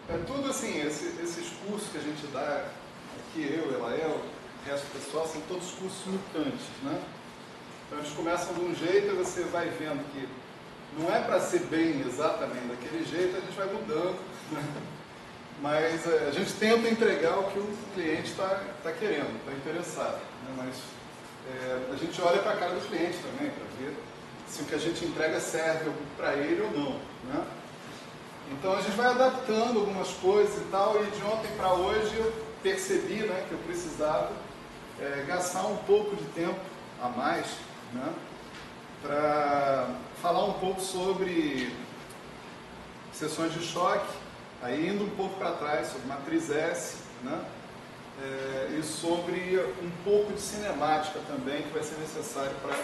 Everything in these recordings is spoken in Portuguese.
É tudo assim, esses cursos que a gente dá aqui, eu, Elael, o resto do pessoal, são todos cursos mutantes, né? Então eles começam de um jeito e você vai vendo que não é para ser bem exatamente daquele jeito, a gente vai mudando, né? Mas a gente tenta entregar o que o cliente está querendo, está interessado, né? Mas a gente olha para a cara do cliente também, para ver se o que a gente entrega serve para ele ou não, né? Então a gente vai adaptando algumas coisas e tal, e de ontem para hoje eu percebi, né, que eu precisava gastar um pouco de tempo a mais, né, para falar um pouco sobre sessões de choque, aí indo um pouco para trás sobre matriz S, né, e sobre um pouco de cinemática também, que vai ser necessário para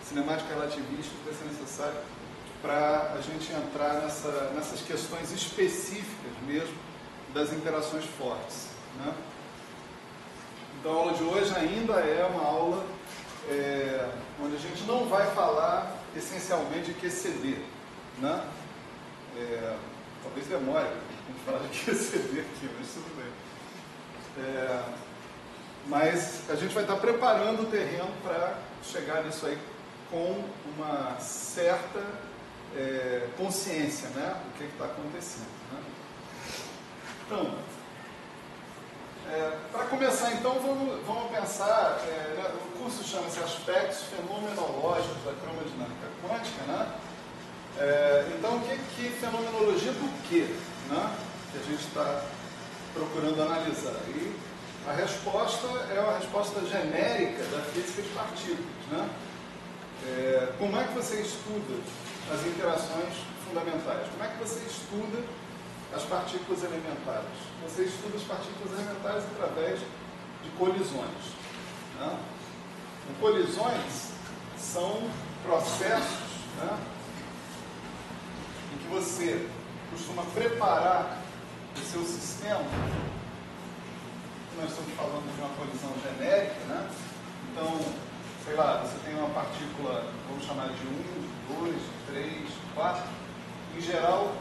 cinemática relativista, que vai ser necessário para a gente entrar nessas questões específicas mesmo das interações fortes, né? Então a aula de hoje ainda é uma aula onde a gente não vai falar essencialmente de QCD, né? Talvez demore a gente falar de QCD aqui, mas tudo bem. Mas a gente vai estar preparando o terreno para chegar nisso aí com uma certa consciência, né, do que está acontecendo, né? Então, para começar, então, vamos pensar, o curso chama-se Aspectos Fenomenológicos da Cromodinâmica Quântica, né? Então, o que fenomenologia do quê, né, que a gente está procurando analisar? E a resposta é uma resposta genérica da física de partículas, né? Como é que você estuda as interações fundamentais? Como é que você estuda as partículas elementares? Você estuda as partículas elementares através de colisões, né? E colisões são processos, né, em que você costuma preparar o seu sistema. Nós estamos falando de uma colisão genérica, né? Então, sei lá, você tem uma partícula, vamos chamar de 1, 2, 3, 4. Em geral,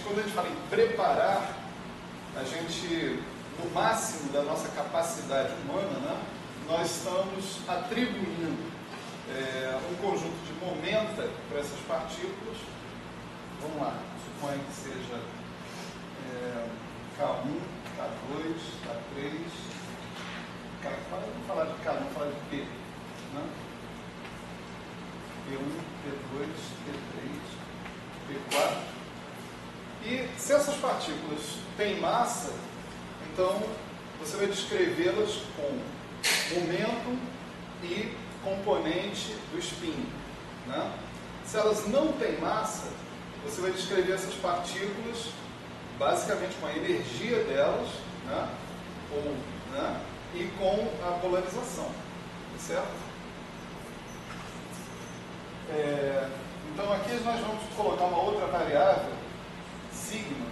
quando a gente fala em preparar, a gente, no máximo da nossa capacidade humana, né, nós estamos atribuindo um conjunto de momenta para essas partículas. Vamos lá, suponha que seja K1, K2, K3, vamos falar de K, vamos falar de P, né? P1, P2, P3, P4. E se essas partículas têm massa, então você vai descrevê-las com momento e componente do spin, né? Se elas não têm massa, você vai descrever essas partículas basicamente com a energia delas, né? E com a polarização, certo? Então aqui nós vamos colocar uma outra variável, sigma,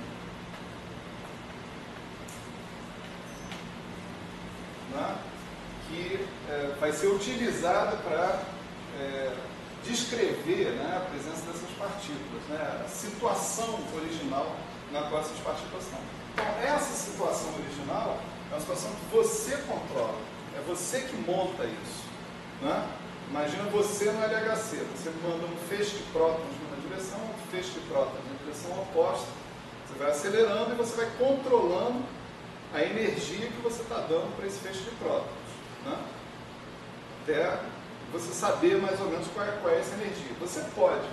né, que vai ser utilizada para descrever, né, a presença dessas partículas, né, a situação original na qual essas partículas estão. Então essa situação original é uma situação que você controla, é você que monta isso, né? Imagina você no LHC, você manda um feixe de prótons numa direção, um feixe de prótons na direção oposta, você vai acelerando e você vai controlando a energia que você está dando para esse feixe de prótons, né? Até você saber mais ou menos qual é essa energia. Você pode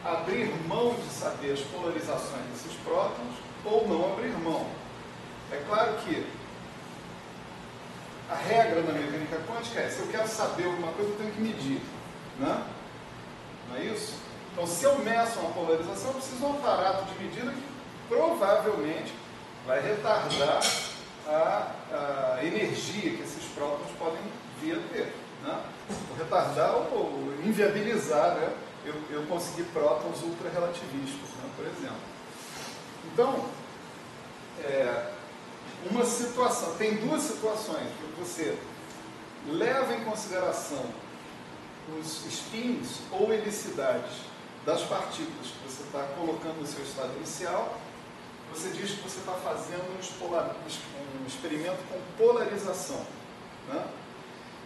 abrir mão de saber as polarizações desses prótons ou não abrir mão. É claro que a regra da mecânica quântica é: se eu quero saber alguma coisa, eu tenho que medir, né? Não é isso? Então, se eu meço uma polarização, eu preciso de um aparato de medida que provavelmente vai retardar a energia que esses prótons podem vir a ter, né? Ou retardar ou inviabilizar, né, eu conseguir prótons ultra-relativistas, né, por exemplo. Então, uma situação, tem duas situações que você leva em consideração os spins ou helicidades das partículas que você está colocando no seu estado inicial, você diz que você está fazendo um experimento com polarização. Né?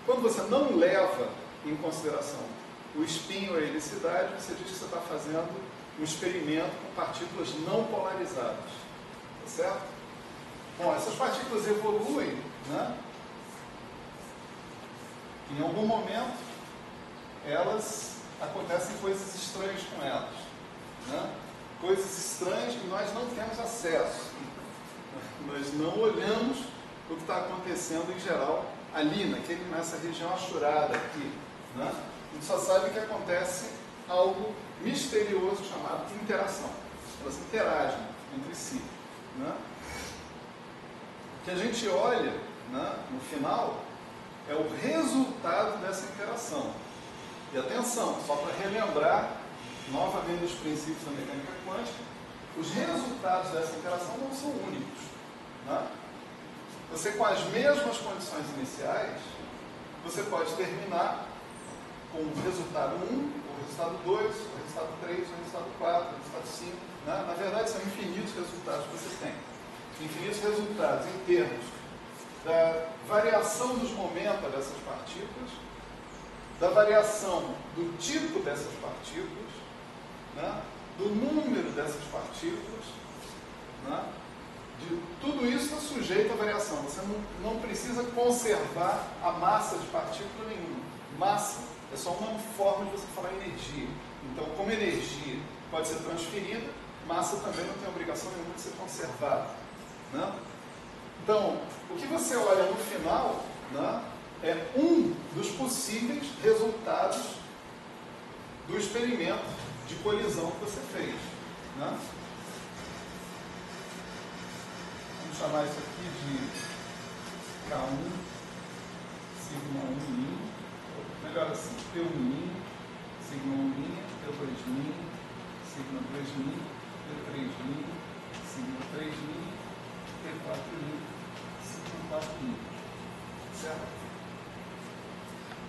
Quando você não leva em consideração o spin ou a helicidade, você diz que você está fazendo um experimento com partículas não polarizadas. Tá certo? Bom, essas partículas evoluem, né? Em algum momento, acontecem coisas estranhas com elas. Né? Coisas estranhas que nós não temos acesso. Nós não olhamos o que está acontecendo em geral ali, nessa região achurada aqui. Né? A gente só sabe que acontece algo misterioso chamado interação. Elas interagem entre si. Né? O que a gente olha, né, no final é o resultado dessa interação. E atenção, só para relembrar novamente os princípios da mecânica quântica, os resultados dessa interação não são únicos. Né? Você, com as mesmas condições iniciais, você pode terminar com o resultado 1, o resultado 2, o resultado 3, o resultado 4, o resultado 5. Né? Na verdade, são infinitos resultados que você tem. Infinitos resultados em termos da variação dos momentos dessas partículas, da variação do tipo dessas partículas, né? Do número dessas partículas, né? De tudo isso está sujeito à variação. Você não precisa conservar a massa de partícula nenhuma. Massa é só uma forma de você falar energia. Então, como energia pode ser transferida, massa também não tem obrigação nenhuma de ser conservada. Né? Então, o que você olha no final, né, é um dos possíveis resultados do experimento de colisão que você fez. Né? Vamos chamar isso aqui de K1, sigma 1', melhor assim, P1', sigma 1', P2', sigma 2', P3', sigma 3', P4', sigma 4'. Certo?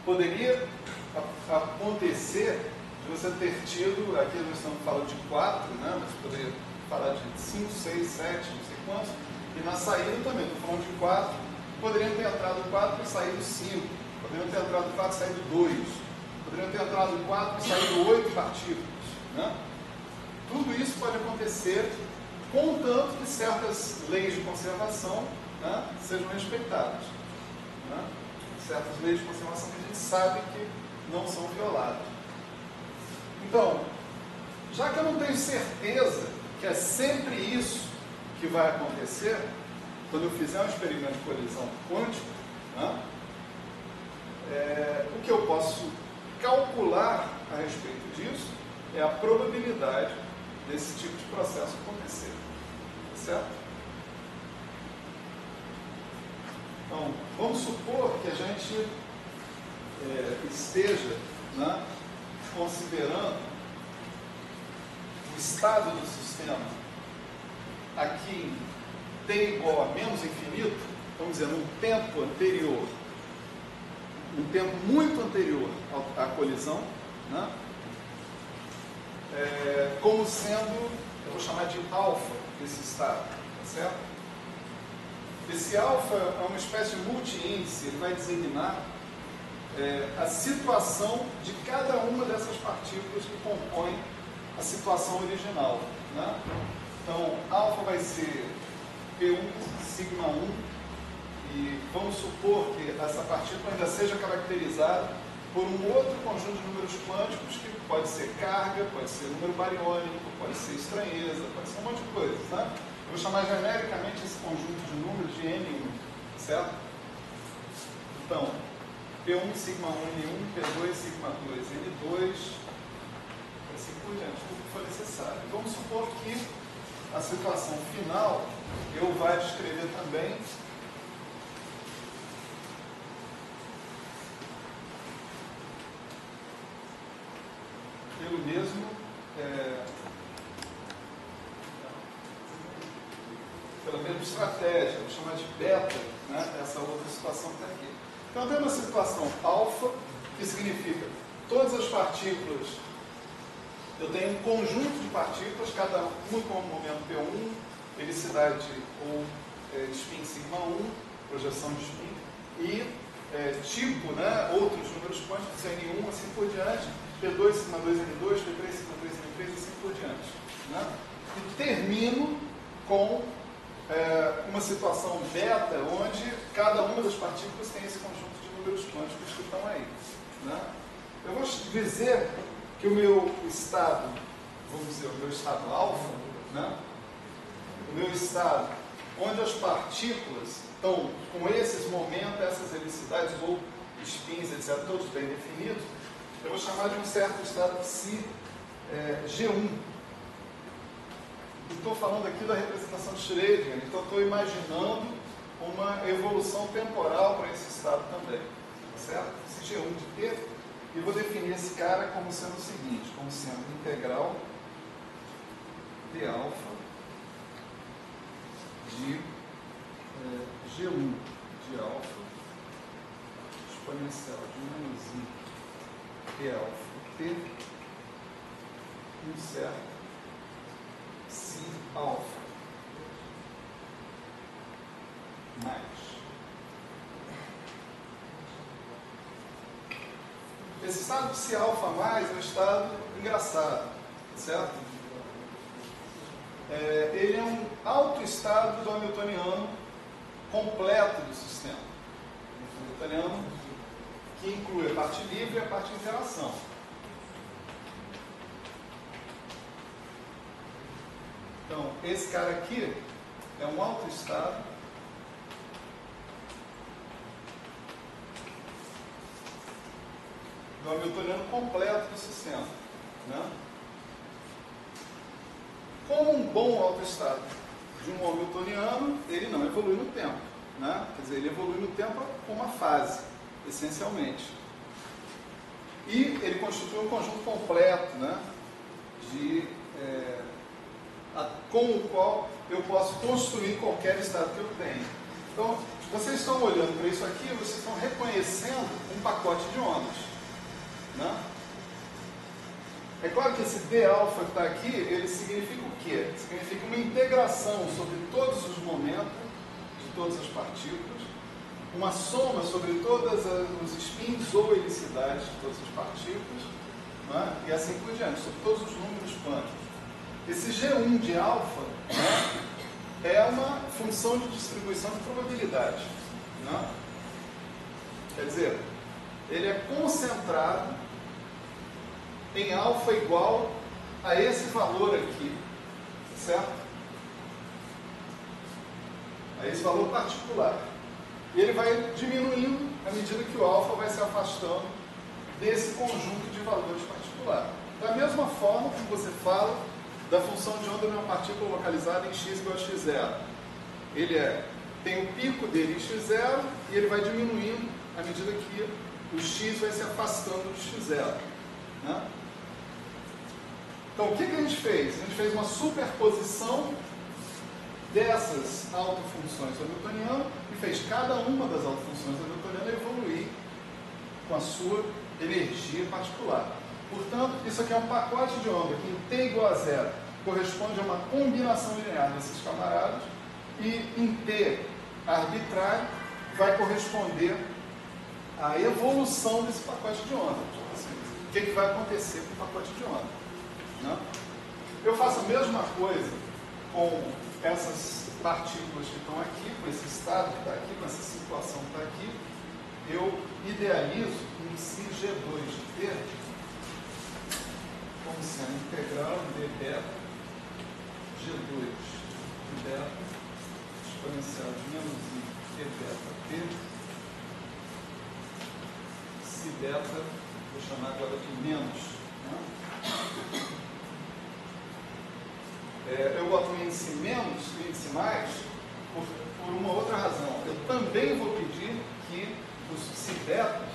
Poderia acontecer de você ter tido, aqui nós estamos falando de 4, né? Mas poderia falar de 5, 6, 7, não sei quantos, e na saída também, estou falando de 4, poderiam ter entrado 4 e saído 5, poderiam ter entrado 4 e saído 2, poderiam ter entrado 4 e saído 8 partículas. Né? Tudo isso pode acontecer contanto que certas leis de conservação, né, sejam respeitadas. Né? Certas leis de conservação que a gente sabe que não são violadas. Então, já que eu não tenho certeza que é sempre isso que vai acontecer, quando eu fizer um experimento de colisão quântica, né, o que eu posso calcular a respeito disso é a probabilidade desse tipo de processo acontecer. Certo? Então, vamos supor que a gente esteja, né, considerando o estado do sistema aqui em t igual a menos infinito, vamos dizer, num tempo anterior, um tempo muito anterior à colisão, né, como sendo, eu vou chamar de alfa desse estado, tá certo? Esse alfa é uma espécie de multi-índice, ele vai designar a situação de cada uma dessas partículas que compõem a situação original. Né? Então, alfa vai ser P1, sigma 1, e vamos supor que essa partícula ainda seja caracterizada por um outro conjunto de números quânticos, que pode ser carga, pode ser número bariônico, pode ser estranheza, pode ser um monte de coisas. Né? Eu vou chamar genericamente esse conjunto de números de N1, certo? Então, P1, sigma 1, N1, P2, sigma 2, N2, assim por diante, tudo que for necessário. Vamos supor que a situação final eu vai descrever também pelo mesmo pela mesma estratégia, vou chamar de beta, né, essa outra situação que está aqui. Então, eu tenho uma situação alfa, que significa todas as partículas, eu tenho um conjunto de partículas, cada uma com o momento P1, ele helicidade ou spin sigma 1, projeção de spin, e tipo, né, outros números quânticos, N1, assim por diante, P2, sigma 2, N2, P3, sigma 3, N3, assim por diante. Né? E termino com uma situação beta, onde cada uma das partículas tem esse conjunto de números quânticos que estão aí. Né? Eu vou dizer que o meu estado, vamos dizer, o meu estado alfa, né? O meu estado onde as partículas estão com esses momentos, essas helicidades ou spins, etc., todos bem definidos, eu vou chamar de um certo estado psi G1. Estou falando aqui da representação de Schrödinger, então estou imaginando uma evolução temporal para esse estado também. Certo? Esse G1 de T, e vou definir esse cara como sendo o seguinte, como sendo integral de alfa de G1 de alfa exponencial de menos I de alfa T um certo psi alfa mais. Esse estado psi alfa mais é um estado engraçado, certo? Ele é um autoestado do hamiltoniano completo do sistema. O hamiltoniano que inclui a parte livre e a parte de interação. Então, esse cara aqui é um autoestado do hamiltoniano completo do sistema. Né? Como um bom autoestado de um hamiltoniano, ele não evolui no tempo. Né? Quer dizer, ele evolui no tempo com uma fase, essencialmente. E ele constitui um conjunto completo, né? Com o qual eu posso construir qualquer estado que eu tenha. Então, vocês estão olhando para isso aqui, vocês estão reconhecendo um pacote de ondas. Né? É claro que esse d-alfa que está aqui, ele significa o quê? Significa uma integração sobre todos os momentos de todas as partículas, uma soma sobre todos os spins ou helicidades de todas as partículas, né? E assim por diante, sobre todos os números quânticos. Esse G1 de alfa, né, é uma função de distribuição de probabilidade. Né? Quer dizer, ele é concentrado em alfa igual a esse valor aqui, certo? A esse valor particular. E ele vai diminuindo à medida que o alfa vai se afastando desse conjunto de valores particular. Da mesma forma como você fala da função de onda de uma partícula localizada em x igual a x0. Ele tem o pico dele em x0 e ele vai diminuindo à medida que o x vai se afastando do x0. Né? Então, o que a gente fez? A gente fez uma superposição dessas autofunções do hamiltoniano e fez cada uma das autofunções do hamiltoniano evoluir com a sua energia particular. Portanto, isso aqui é um pacote de onda que em t igual a 0 corresponde a uma combinação linear desses camaradas e em t arbitrário vai corresponder à evolução desse pacote de onda. Assim, o que vai acontecer com o pacote de onda? Né? Eu faço a mesma coisa com essas partículas que estão aqui, com esse estado que está aqui, com essa situação que está aqui. Eu idealizo um psi G2 de t como sendo integral de beta G2 de beta exponencial de menos I e beta T se beta, vou chamar agora de menos. Né? Eu boto o índice menos e o índice mais por uma outra razão. Eu também vou pedir que os psi betas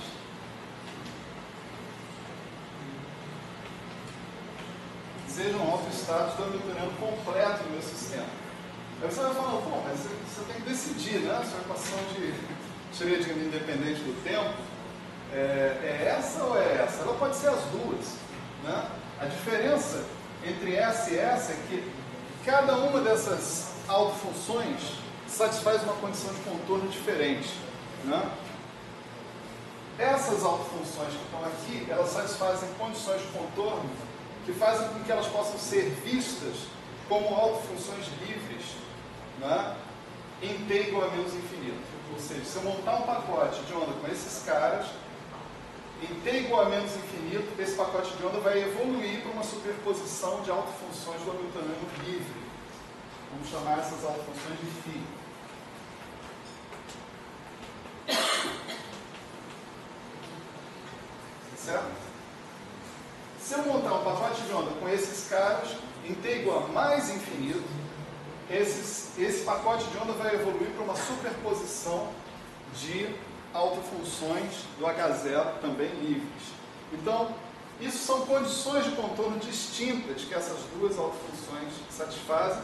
sejam autoestados do hamiltoniano completo no meu sistema. Aí você vai falar, pô, mas você tem que decidir, né? Sua equação de Schrödinger independente do tempo é essa ou é essa? Ela pode ser as duas. Né? A diferença entre essa e essa é que cada uma dessas autofunções satisfazem uma condição de contorno diferente, né? Essas autofunções que estão aqui, elas satisfazem condições de contorno que fazem com que elas possam ser vistas como autofunções livres, né? Em t igual a menos infinito. Ou seja, se eu montar um pacote de onda com esses caras, em t igual a menos infinito, esse pacote de onda vai evoluir para uma superposição de autofunções do hamiltoniano livre. Vamos chamar essas autofunções de φ. Certo? Se eu montar um pacote de onda com esses caras, em t igual a mais infinito, esse pacote de onda vai evoluir para uma superposição de autofunções do H0 também livres. Então, isso são condições de contorno distintas que essas duas autofunções satisfazem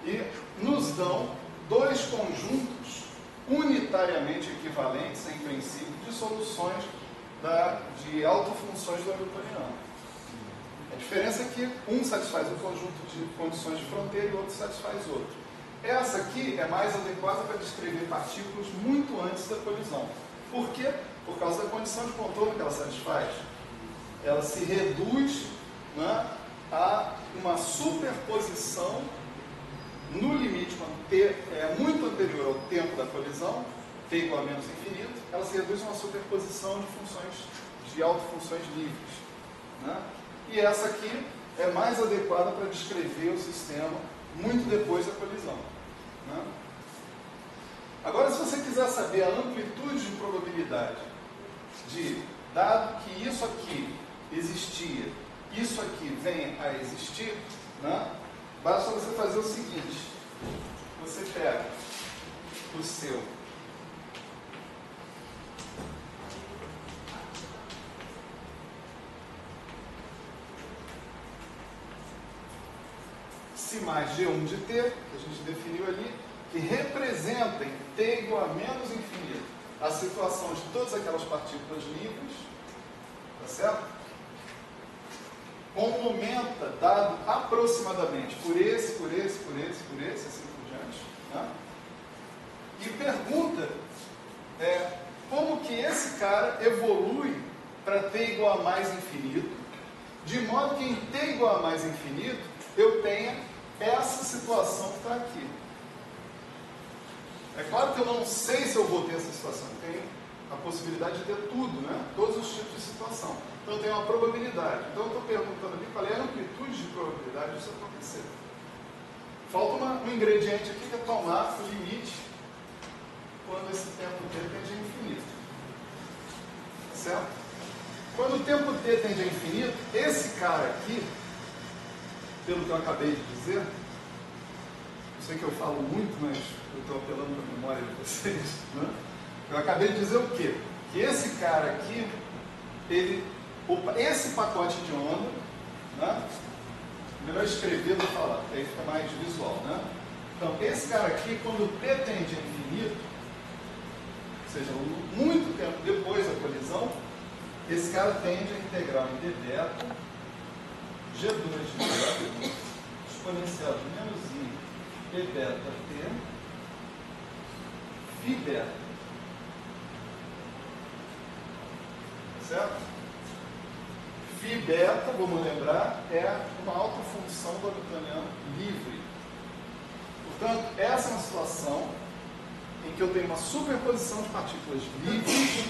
e nos dão dois conjuntos unitariamente equivalentes, em princípio, de soluções de autofunções do hamiltoniano. A diferença é que um satisfaz um conjunto de condições de fronteira e o outro satisfaz outro. Essa aqui é mais adequada para descrever partículas muito antes da colisão. Por quê? Por causa da condição de contorno que ela satisfaz. Ela se reduz, né, a uma superposição no limite, quando t é muito anterior ao tempo da colisão, t igual a menos infinito, ela se reduz a uma superposição de funções, de autofunções livres, né? E essa aqui é mais adequada para descrever o sistema muito depois da colisão, né? Agora, se você quiser saber a amplitude de probabilidade de, dado que isso aqui existia, isso aqui venha a existir, né, basta você fazer o seguinte: você pega o seu Si mais G1 de t, que a gente definiu ali, que representa em t igual a menos infinito a situação de todas aquelas partículas livres, tá certo? Com um momento dado aproximadamente por esse, assim por diante, né? E pergunta como que esse cara evolui para t igual a mais infinito, de modo que em t igual a mais infinito eu tenha essa situação que está aqui. É claro que eu não sei se eu vou ter essa situação. Eu tenho a possibilidade de ter tudo, né? Todos os tipos de situação. Então eu tenho uma probabilidade. Então eu estou perguntando ali qual é a amplitude de probabilidade disso acontecer. Falta um ingrediente aqui que é tomar o limite quando esse tempo t tende a infinito. Certo? Quando o tempo t tende a infinito, esse cara aqui, pelo que eu acabei de dizer, eu sei que eu falo muito, mas eu estou apelando para a memória de vocês, né? Eu acabei de dizer o quê? Que esse cara aqui, esse pacote de onda, né? Melhor escrever do que falar, porque aí fica mais visual, né? Então, esse cara aqui, quando t tende a infinito, ou seja, muito tempo depois da colisão, esse cara tende a integral em d beta G2 de beta exponencial de menos I d beta t phi beta. Certo? Phi beta, vamos lembrar, é uma autofunção do hamiltoniano livre. Portanto, essa é uma situação em que eu tenho uma superposição de partículas livres,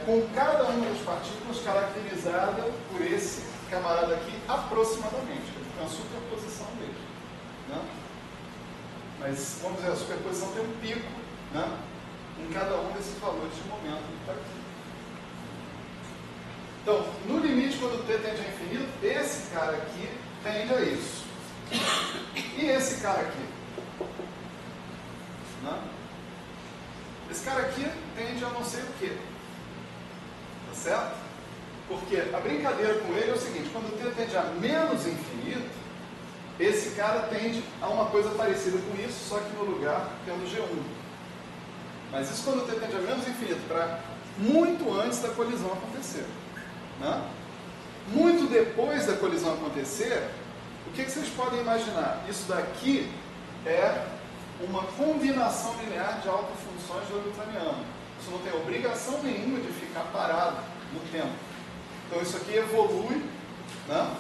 com cada uma das partículas caracterizada por esse camarada aqui aproximadamente. É uma superposição dele, né? Mas, vamos dizer, a superposição tem um pico, né, em cada um desses valores de momento que está aqui. Então, no limite, quando t tende a infinito, esse cara aqui tende a isso. E esse cara aqui? Né? Esse cara aqui tende a não sei o quê. Tá certo? Porque a brincadeira com ele é o seguinte: quando t tende a menos infinito, esse cara tende a uma coisa parecida com isso, só que no lugar tendo G1. Mas isso quando t tende a menos infinito, para muito antes da colisão acontecer. Né? Muito depois da colisão acontecer, O que vocês podem imaginar? Isso daqui é uma combinação linear de autofunções do Hamiltoniano. Isso não tem obrigação nenhuma de ficar parado no tempo. Então isso aqui evolui, né,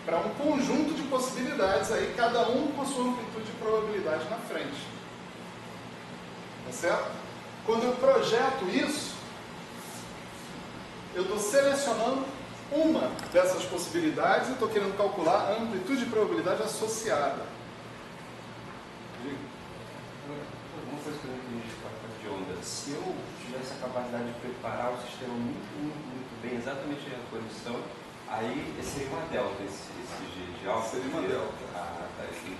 para um conjunto de possibilidades aí, cada um com a sua amplitude e probabilidade na frente. Tá certo? Quando eu projeto isso, eu estou selecionando uma dessas possibilidades e estou querendo calcular a amplitude e probabilidade associada. Uma coisa que eu não entendi de cálculo de ondas, se eu tivesse a capacidade de preparar o sistema muito bem, exatamente na condição, aí seria uma delta, esse G de alfa. Seria uma delta. Ah, tá, entendi.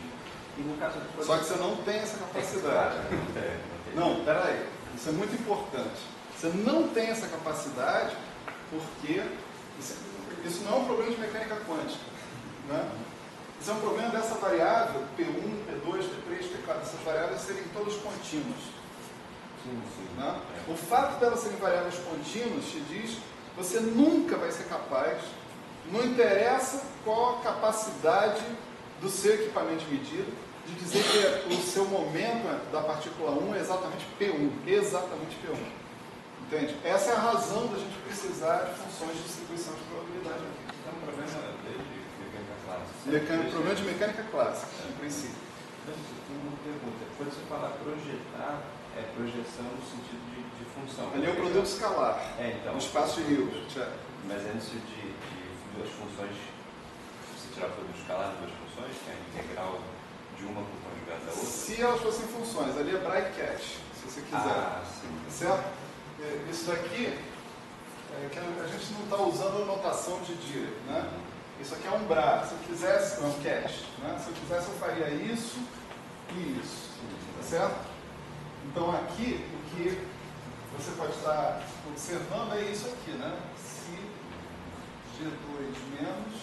E no caso do... Só que você não tem essa capacidade. Não, peraí. Isso é muito importante. Você não tem essa capacidade porque isso não é um problema de mecânica quântica, né? Isso é um problema dessa variável P1, P2, P3, P4, essas variáveis serem todas contínuas. Sim. Né? O fato delas serem variáveis contínuas te diz que você nunca vai ser capaz, não interessa qual a capacidade do seu equipamento de medida, de dizer que o seu momento da partícula 1 é exatamente P1. Exatamente P1. Entende? Essa é a razão da gente precisar de funções de distribuição de probabilidade aqui. É um problema de mecânica clássica. Problema de mecânica clássica, em princípio. Uma pergunta. Quando você fala projetar, é projeção no sentido de função. Ali é o produto escalar, então, no espaço de Hilbert. Mas é no sentido de duas funções, se tirar o produto escalar de duas funções, que é a integral de uma por conjugada da outra? Se elas fossem funções, ali é Bright-Cat, se você quiser. Ah, sim. Certo? Isso daqui, que a gente não está usando a notação de Dirac, né? Isso aqui é um bra. Se eu quisesse, um cat, né? Se eu quisesse, eu faria isso e isso. Tá certo? Então aqui, o que você pode estar observando é isso aqui, né? Se G2 menos,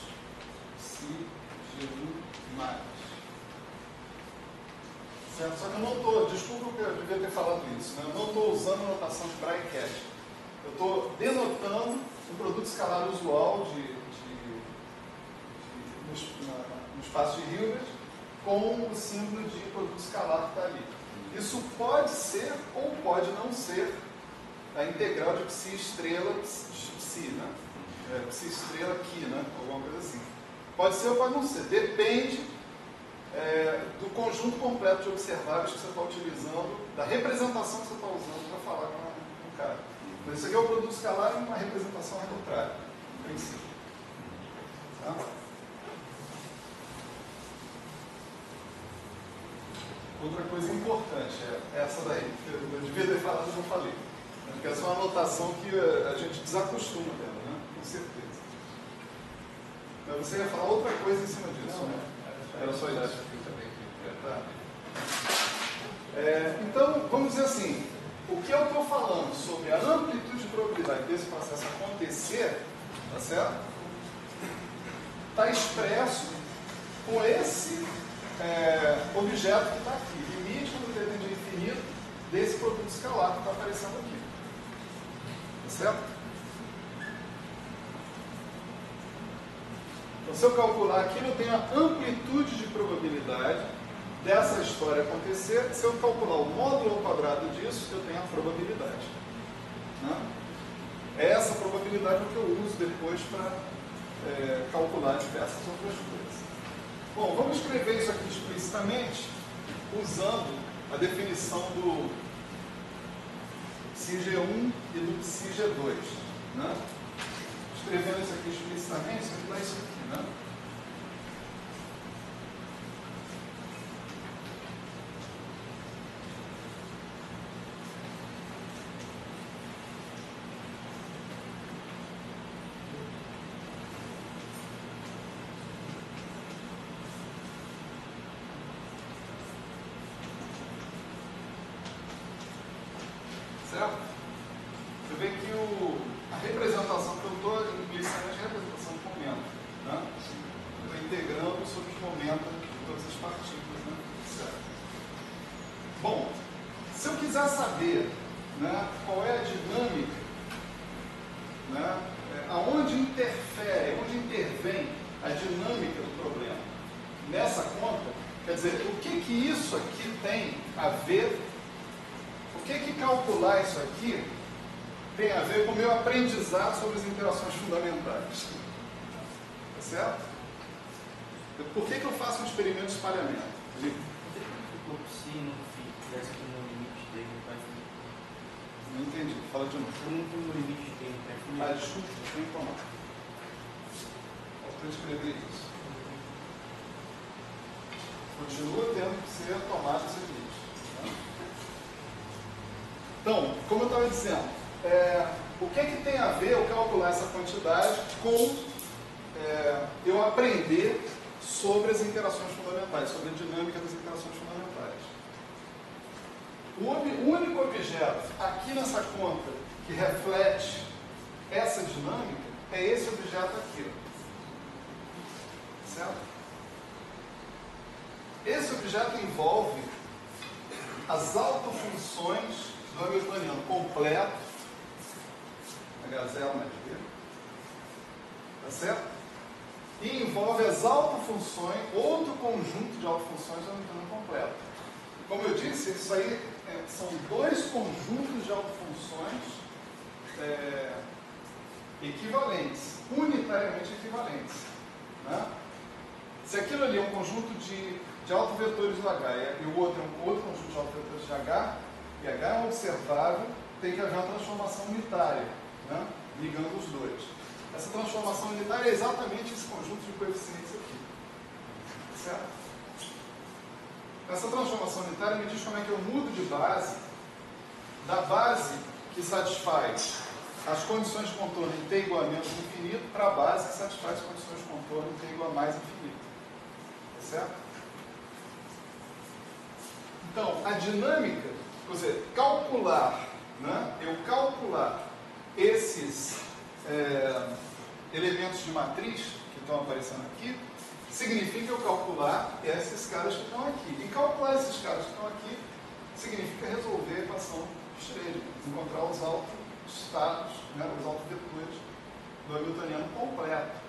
se G1 mais. Certo? Só que eu não estou, desculpa que eu devia ter falado isso, né? Eu não estou usando a notação de Bright-Cat. Eu estou denotando um produto escalar usual no espaço de Hilbert com o símbolo de produto escalar que está ali. Isso pode ser ou pode não ser a integral de psi estrela psi, né? Psi estrela aqui, né? Alguma coisa assim. Pode ser ou pode não ser. Depende do conjunto completo de observáveis que você está utilizando, da representação que você está usando para falar com o cara. Mas isso aqui é o produto escalar e uma representação arbitrária, no princípio. Tá? Outra coisa importante é essa daí, que eu devia ter falado e não falei. Porque essa é uma anotação que a gente desacostuma dela, né? Com certeza. Mas você ia falar outra coisa em cima disso, né? Era só isso. Tá. Então, vamos dizer assim, o que eu estou falando sobre a amplitude de probabilidade desse processo acontecer, tá certo? Está expresso com esse objeto que está aqui, limite quando ele tende a infinito desse produto escalar que está aparecendo aqui. Tá certo? Então, se eu calcular aqui, eu tenho a amplitude de probabilidade dessa história acontecer. Se eu calcular o módulo ao quadrado disso, eu tenho a probabilidade. Né? Essa probabilidade é o que eu uso depois para calcular diversas outras coisas. Bom, vamos escrever isso aqui explicitamente usando a definição do psi-G1 e do psi-G2. Né? Escrevendo isso aqui explicitamente, isso aqui dá isso aqui. Né? Certo? Você vê que a representação que eu estou implicitamente é a representação do momento. Né? Eu estou integrando sobre os momentos de todas as partículas. Né? Certo? Bom, se eu quiser saber, né, qual é a dinâmica, né, aonde interfere, onde intervém a dinâmica do problema. Nessa conta, quer dizer, o que isso aqui tem a ver, o que calcular isso aqui tem a ver com o meu aprendizado sobre as interações fundamentais. Tá certo? Por que eu faço um experimento de espalhamento? Por que o corpo se não fizesse aqui no limite dele para infinito? Não entendi, fala de novo. Eu não tenho no limite dele para infinito. Ah, desculpa, deixa eu informar. Vou escrever isso. Continua tendo que ser tomado esse limite. Tá? Então, como eu estava dizendo, o que tem a ver eu calcular essa quantidade com eu aprender sobre as interações fundamentais, sobre a dinâmica das interações fundamentais. O único objeto aqui nessa conta que reflete essa dinâmica é esse objeto aqui. Certo? Esse objeto envolve as autofunções do hamiltoniano completo, H0 mais B, tá certo? E envolve as autofunções, outro conjunto de autofunções do hamiltoniano completo. Como eu disse, isso aí são dois conjuntos de autofunções equivalentes, unitariamente equivalentes. Né? Se aquilo ali é um conjunto de autovetores do H e o outro é um outro conjunto de autovetores de H, e H é um observável, tem que haver uma transformação unitária, né? Ligando os dois. Essa transformação unitária é exatamente esse conjunto de coeficientes aqui. Certo? Essa transformação unitária me diz como é que eu mudo de base, da base que satisfaz as condições de contorno em T igual a menos infinito, para a base que satisfaz as condições de contorno em T igual a mais infinito. Tá certo? Então, a dinâmica, quer dizer, calcular, né? Eu calcular esses elementos de matriz que estão aparecendo aqui, significa eu calcular esses caras que estão aqui. E calcular esses caras que estão aqui significa resolver a equação de Schrödinger, encontrar os autoestados, né? Os autovetores do hamiltoniano completo.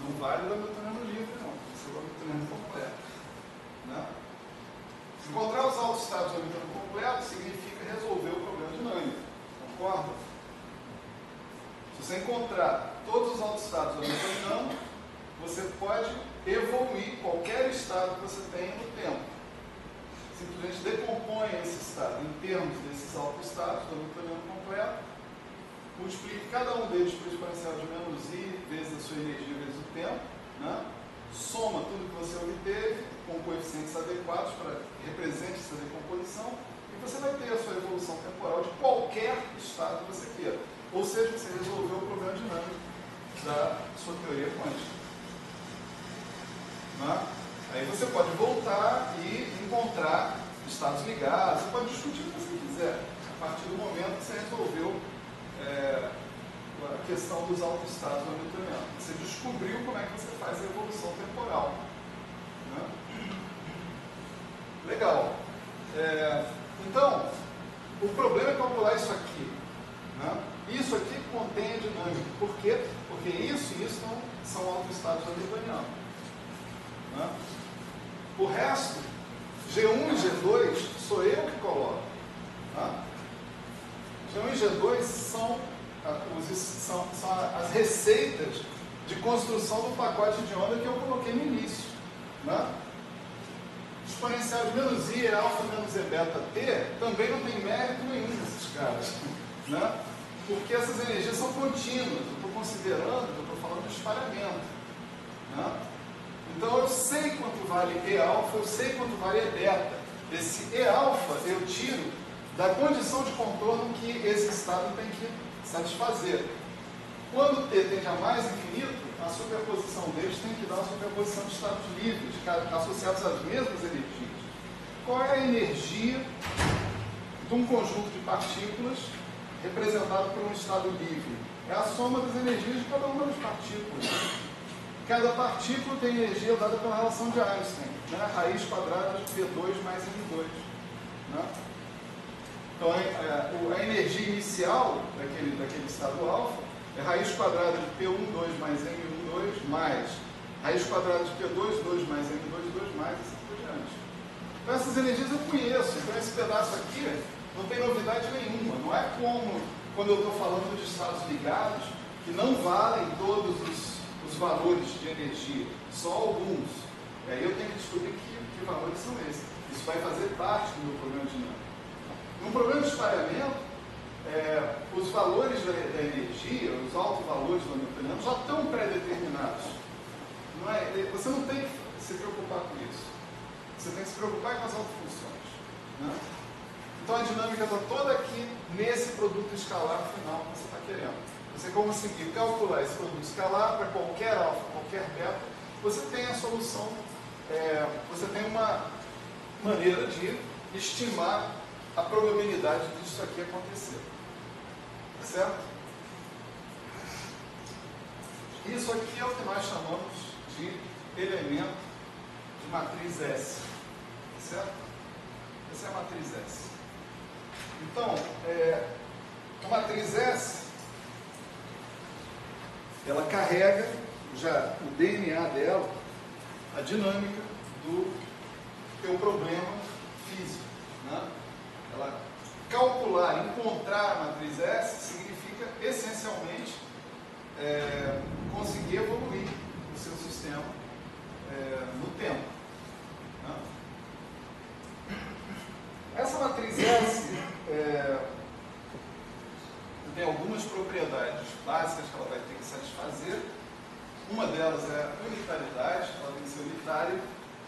Não vale o hamiltoniano livre, não. Esse é o hamiltoniano completo. Né? Encontrar os autoestados do hamiltoniano completo significa resolver o problema dinâmico. Concorda? Se você encontrar todos os autoestados do hamiltoniano, você pode evoluir qualquer estado que você tenha no tempo. Simplesmente decompõe esse estado em termos desses autoestados do hamiltoniano completo, multiplique cada um deles por exponencial de menos i vezes a sua energia vezes o tempo, né? Soma tudo que você obteve com coeficientes adequados para que represente essa decomposição e você vai ter a sua evolução temporal de qualquer estado que você queira. Ou seja, você resolveu o problema dinâmico da sua teoria quântica. Né? Aí você pode voltar e encontrar estados ligados, você pode discutir o que você quiser, a partir do momento que você resolveu a questão dos autoestados do hamiltoniano. Você descobriu como é que você faz a evolução temporal. Né? Legal. Então, o problema é calcular isso aqui. Né? Isso aqui contém a dinâmica. Por quê? Porque isso e isso não são autoestados do hamiltoniano. Né? O resto, G1 e G2, sou eu que coloco. Né? G1 e G2 são as receitas de construção do pacote de onda que eu coloquei no início. Né? Exponencial de menos i é alfa menos e beta t também não tem mérito nenhum nesses caras. Né? Porque essas energias são contínuas. Eu estou considerando, eu estou falando de espalhamento. Né? Então eu sei quanto vale E alfa, eu sei quanto vale E beta. Esse E alfa eu tiro da condição de contorno que esse estado tem que satisfazer. Quando T tende a mais infinito, a superposição deles tem que dar uma superposição de estados livres, associados às mesmas energias. Qual é a energia de um conjunto de partículas representado por um estado livre? É a soma das energias de cada uma das partículas. Cada partícula tem energia dada pela relação de Einstein, né? Raiz quadrada de P2 mais M2. Né? Então, a energia inicial daquele estado alfa é raiz quadrada de P12 mais M12 2 mais raiz quadrada de Q2, 2 mais M2, 2 mais, e assim por diante. Então essas energias eu conheço, então esse pedaço aqui não tem novidade nenhuma. Não é como quando eu estou falando de estados ligados, que não valem todos os valores de energia, só alguns. E aí eu tenho que descobrir que valores são esses. Isso vai fazer parte do meu problema dinâmico. No problema de espalhamento, os valores da energia, os altos valores do Hamiltoniano já estão pré-determinados. Você não tem que se preocupar com isso. Você tem que se preocupar com as autofunções. Né? Então a dinâmica está toda aqui nesse produto escalar final que você está querendo. Você conseguir calcular esse produto escalar para qualquer alfa, qualquer beta, você tem a solução, você tem uma maneira de estimar a probabilidade disso aqui acontecer. Certo? Isso aqui é o que nós chamamos de elemento de matriz S. Certo? Essa é a matriz S. Então, a matriz S, ela carrega já o DNA dela, a dinâmica do teu problema físico. Né? Ela calcular, encontrar a matriz S significa essencialmente conseguir evoluir o seu sistema no tempo. Né? Essa matriz S tem algumas propriedades básicas que ela vai ter que satisfazer. Uma delas é a unitariedade, ela tem que ser unitária.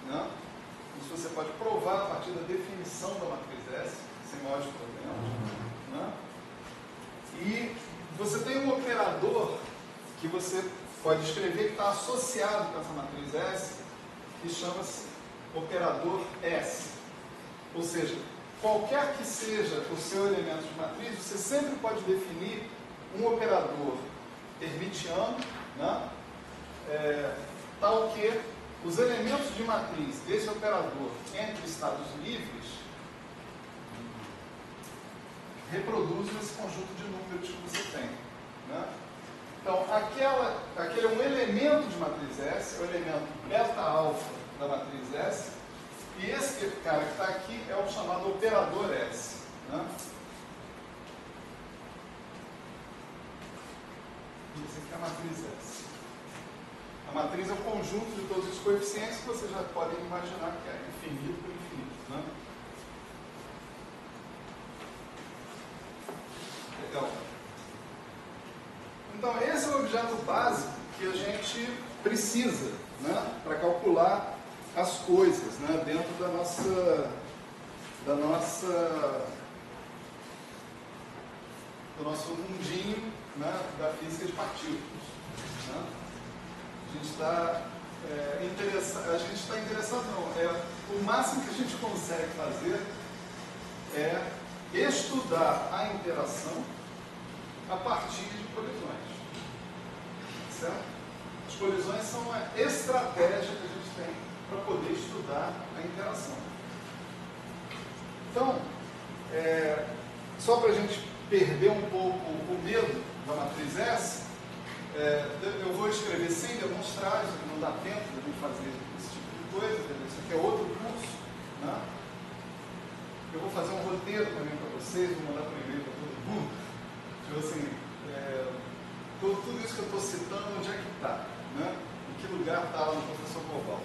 Né? Isso você pode provar a partir da definição da matriz S, sem maiores problemas. Né? E você tem um operador que você pode escrever que está associado com essa matriz S, que chama-se operador S. Ou seja, qualquer que seja o seu elemento de matriz, você sempre pode definir um operador hermitiano, né? Tal que os elementos de matriz desse operador entre estados livres reproduzem esse conjunto de números que você tem. Né? Então, aquele é um elemento de matriz S, é o elemento beta-alfa da matriz S, e esse cara que está aqui é o chamado operador S. Né? Esse aqui é a matriz S. A matriz é o conjunto de todos os coeficientes que vocês já podem imaginar que é infinito por infinito. Né? Legal. Então, esse é o objeto básico que a gente precisa, né, para calcular as coisas, né, dentro do nosso mundinho, né, da física de partículas. Né? A gente está interessado, não. O máximo que a gente consegue fazer é estudar a interação a partir de colisões. Certo? As colisões são uma estratégia que a gente tem para poder estudar a interação. Então, só para a gente perder um pouco o medo da matriz S, eu vou escrever sem demonstrar, isso não dá tempo de a gente fazer esse tipo de coisa, isso aqui é outro curso. Né? Eu vou fazer um roteiro também para vocês, vou mandar por e-mail para todo mundo. Tipo assim, tudo isso que eu estou citando, onde é que está? Né? Em que lugar está lá no professor Global?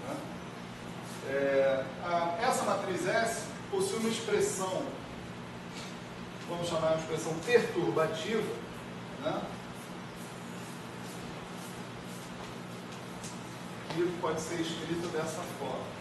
Né? Essa matriz S possui uma expressão, vamos chamar de expressão perturbativa, né? Que pode ser escrita dessa forma.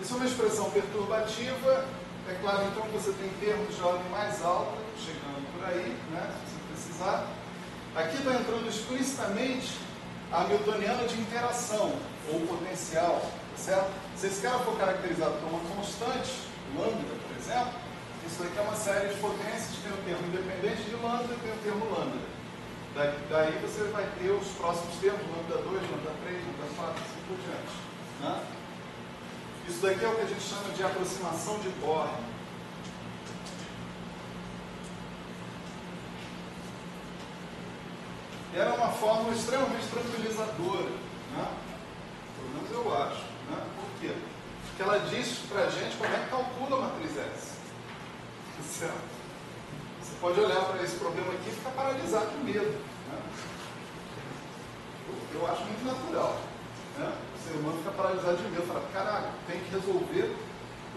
Isso é uma expressão perturbativa. É claro, então, que você tem termos de ordem mais alta, chegando por aí, né, se você precisar. Aqui está entrando explicitamente a hamiltoniana de interação, ou potencial, certo? Se esse cara for caracterizado por uma constante, lambda, por exemplo, isso aqui é uma série de potências, tem o termo independente de lambda e tem o termo lambda. Daí você vai ter os próximos termos, lambda 2, lambda 3, lambda 4, assim por diante. Né? Isso daqui é o que a gente chama de aproximação de Born. Era uma fórmula extremamente tranquilizadora, né? Pelo menos eu acho. Né? Por quê? Porque ela diz pra gente como é que calcula a matriz S. Certo? Você pode olhar para esse problema aqui e ficar paralisado de medo. Né? Eu acho muito natural. Né? O ser humano fica paralisado de medo, fala, caralho, tem que resolver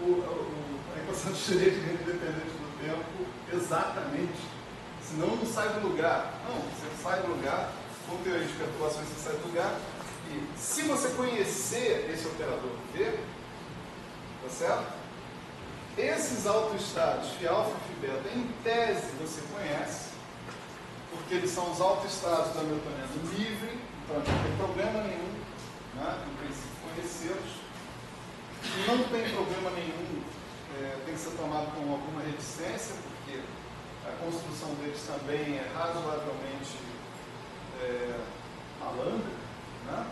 a equação de Schrödinger independente do tempo exatamente. Senão não sai do lugar. Não, você sai do lugar, com teoria de perturbações você sai do lugar, e se você conhecer esse operador V, tá certo? Esses autoestados, φ alfa e φ beta, em tese você conhece, porque eles são os autoestados da Hamiltoniana livre, então não tem problema nenhum, né, em princípio, conhecê-los. Não tem problema nenhum, tem que ser tomado com alguma reticência, porque a construção deles também é razoavelmente malandra, né?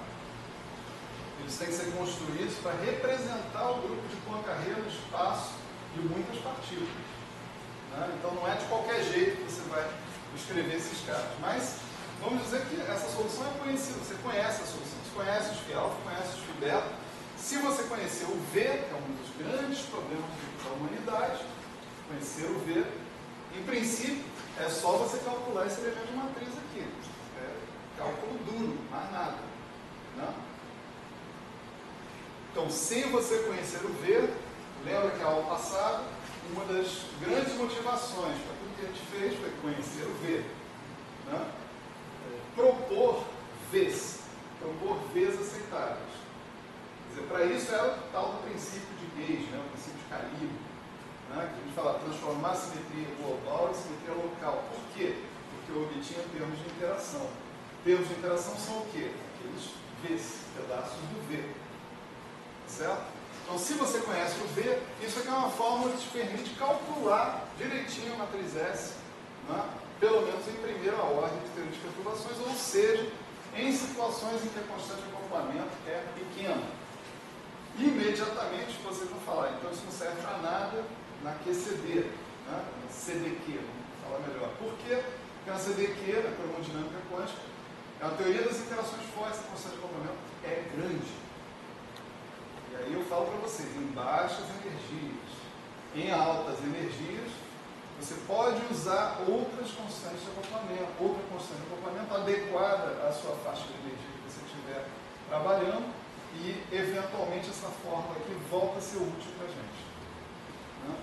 Eles têm que ser construídos para representar o grupo de Poincaré no espaço de muitas partículas. Né? Então não é de qualquer jeito que você vai escrever esses caras. Mas vamos dizer que essa solução é conhecida, você conhece a solução, você conhece os φ alfa, conhece os φ beta. Se você conhecer o V, que é um dos grandes problemas da humanidade, conhecer o V, em princípio, é só você calcular esse elemento de matriz aqui. É cálculo duro, mais nada. Né? Então, se você conhecer o V, lembra que a aula passada, uma das grandes motivações para tudo que a gente fez foi conhecer o V. Né? Propor Vs aceitáveis. Quer dizer, para isso era o tal do princípio de Gauge, né? O princípio de calibre. Né? Que a gente fala transformar a simetria global em simetria local. Por quê? Porque eu obtinha termos de interação. Termos de interação são o quê? Aqueles Vs, pedaços do V. Certo? Então, se você conhece o V, isso aqui é uma fórmula que te permite calcular direitinho a matriz S, né? Pelo menos em primeira ordem de teoria de perturbações, ou seja, em situações em que a constante de acoplamento é pequena. Imediatamente vocês vão falar, então isso não serve para nada na QCD, né? Na CDQ, vamos falar melhor. Por quê? Porque na CDQ, na termodinâmica quântica, a teoria das interações fortes da constante de acoplamento é grande. E aí eu falo para vocês, em baixas energias, em altas energias, você pode usar outras constantes de acoplamento, outra constante de acoplamento adequada à sua faixa de energia que você estiver trabalhando, e eventualmente essa fórmula aqui volta a ser útil para a gente. Né?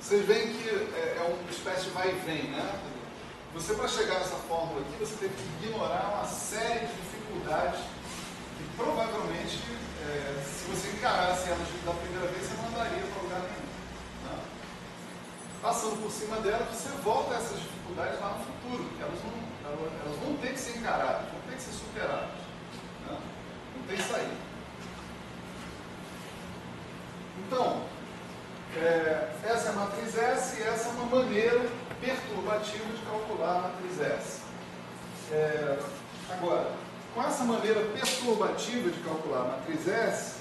Vocês veem que é uma espécie de vai e vem, né? Você, para chegar nessa fórmula aqui, você teve que ignorar uma série de dificuldades que provavelmente, se você encarasse elas da primeira vez, você não andaria para lugar nenhum. Né? Passando por cima delas, você volta a essas dificuldades lá no futuro, que elas vão ter que ser encaradas, vão ter que ser superadas. Né? Não tem saída. Então, essa é a matriz S e essa é uma maneira perturbativa de calcular a matriz S. Agora, com essa maneira perturbativa de calcular a matriz S,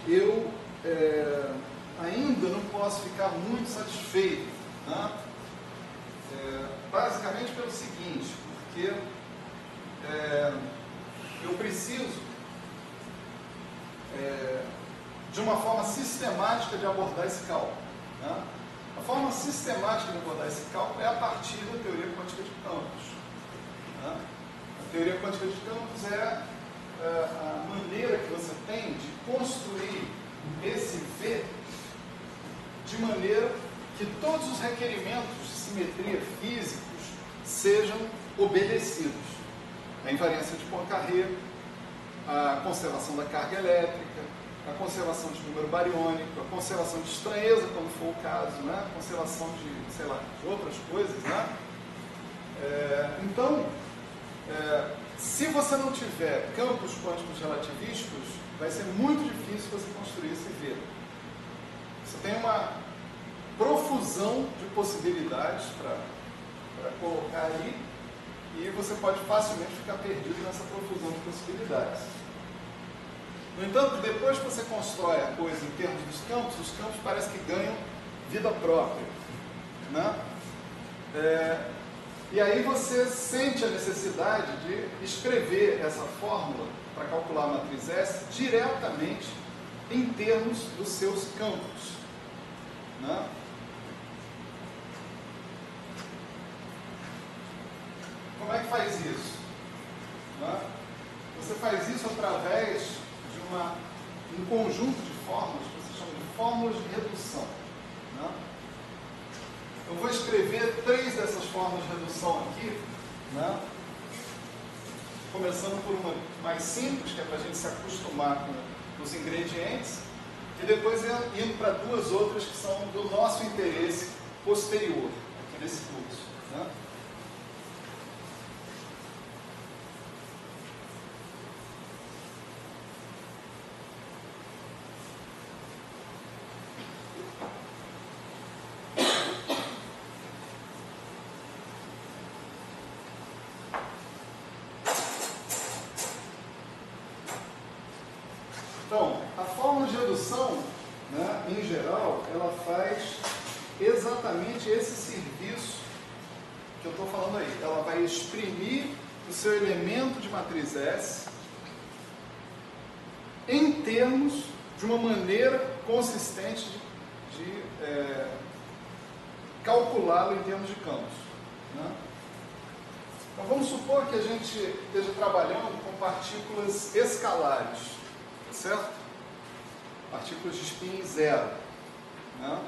eu ainda não posso ficar muito satisfeito. Né? Basicamente pelo seguinte, porque eu preciso de uma forma sistemática de abordar esse cálculo. Né? A forma sistemática de abordar esse cálculo é a partir da teoria quântica de campos. Né? A teoria quântica de campos é a maneira que você tem de construir esse V de maneira que todos os requerimentos de simetria físicos sejam obedecidos. A invariância de Poincaré, a conservação da carga elétrica, a conservação de número bariônico, a conservação de estranheza, quando for o caso, né? A conservação de, sei lá, de outras coisas. Né? Então, se você não tiver campos quânticos relativísticos, vai ser muito difícil você construir esse V. Você tem uma profusão de possibilidades para colocar aí, e você pode facilmente ficar perdido nessa profusão de possibilidades. No entanto, depois que você constrói a coisa em termos dos campos, os campos parece que ganham vida própria, né? E aí você sente a necessidade de escrever essa fórmula para calcular a matriz S diretamente em termos dos seus campos, né? Como é que faz isso? Né? Você faz isso através de um conjunto de fórmulas que você chama de fórmulas de redução, né? Eu vou escrever 3 dessas fórmulas de redução aqui, né? Começando por uma mais simples, que é para a gente se acostumar com os ingredientes, e depois indo para 2 outras que são do nosso interesse posterior, aqui nesse curso, né? Então, a fórmula de redução, né, em geral, ela faz exatamente esse serviço que eu estou falando aí. Ela vai exprimir o seu elemento de matriz S em termos de uma maneira consistente de calculá-lo em termos de campos, né? Então, vamos supor que a gente esteja trabalhando com partículas escalares, certo? Partículas de spin zero, né?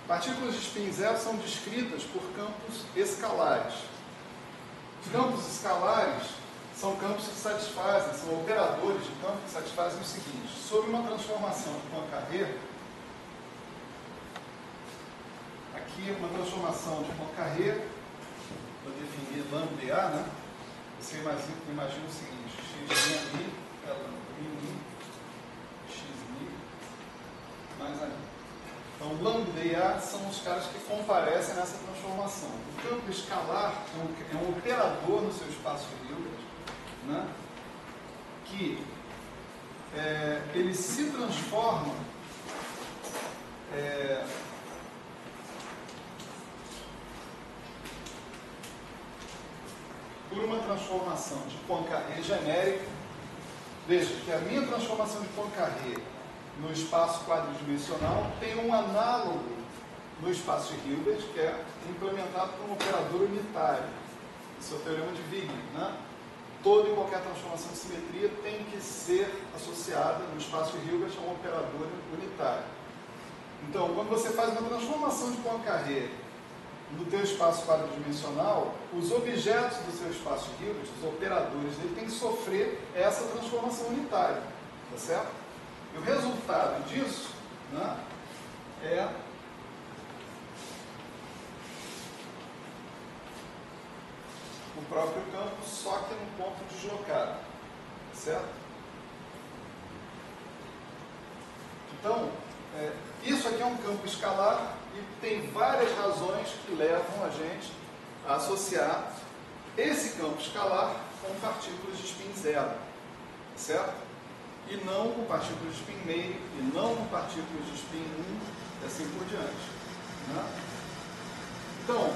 Partículas de spin zero são descritas por campos escalares. Os campos escalares são campos que satisfazem, são operadores de campo que satisfazem o seguinte: sobre uma transformação de Poincaré, aqui uma transformação de Poincaré, para definir lambda A, né? Você imagina o seguinte: x' é lambda mais aí. Então, lambda e A são os caras que comparecem nessa transformação. O campo escalar é um operador no seu espaço Hilbert, né, que ele se transforma por uma transformação de Poincaré genérica. Veja que a minha transformação de Poincaré no espaço quadridimensional tem um análogo no espaço de Hilbert, que é implementado por um operador unitário. Esse é o teorema de Wigner, né? Toda e qualquer transformação de simetria tem que ser associada no espaço de Hilbert a um operador unitário. Então, quando você faz uma transformação de Poincaré no teu espaço quadridimensional, os objetos do seu espaço de Hilbert, os operadores dele, têm que sofrer essa transformação unitária, tá certo? E o resultado disso, né, é o próprio campo, só que num ponto deslocado, certo? Então, isso aqui é um campo escalar e tem várias razões que levam a gente a associar esse campo escalar com partículas de spin zero, certo? E não com partículas de spin meio, e não com partículas de spin 1, e assim por diante, né? Então,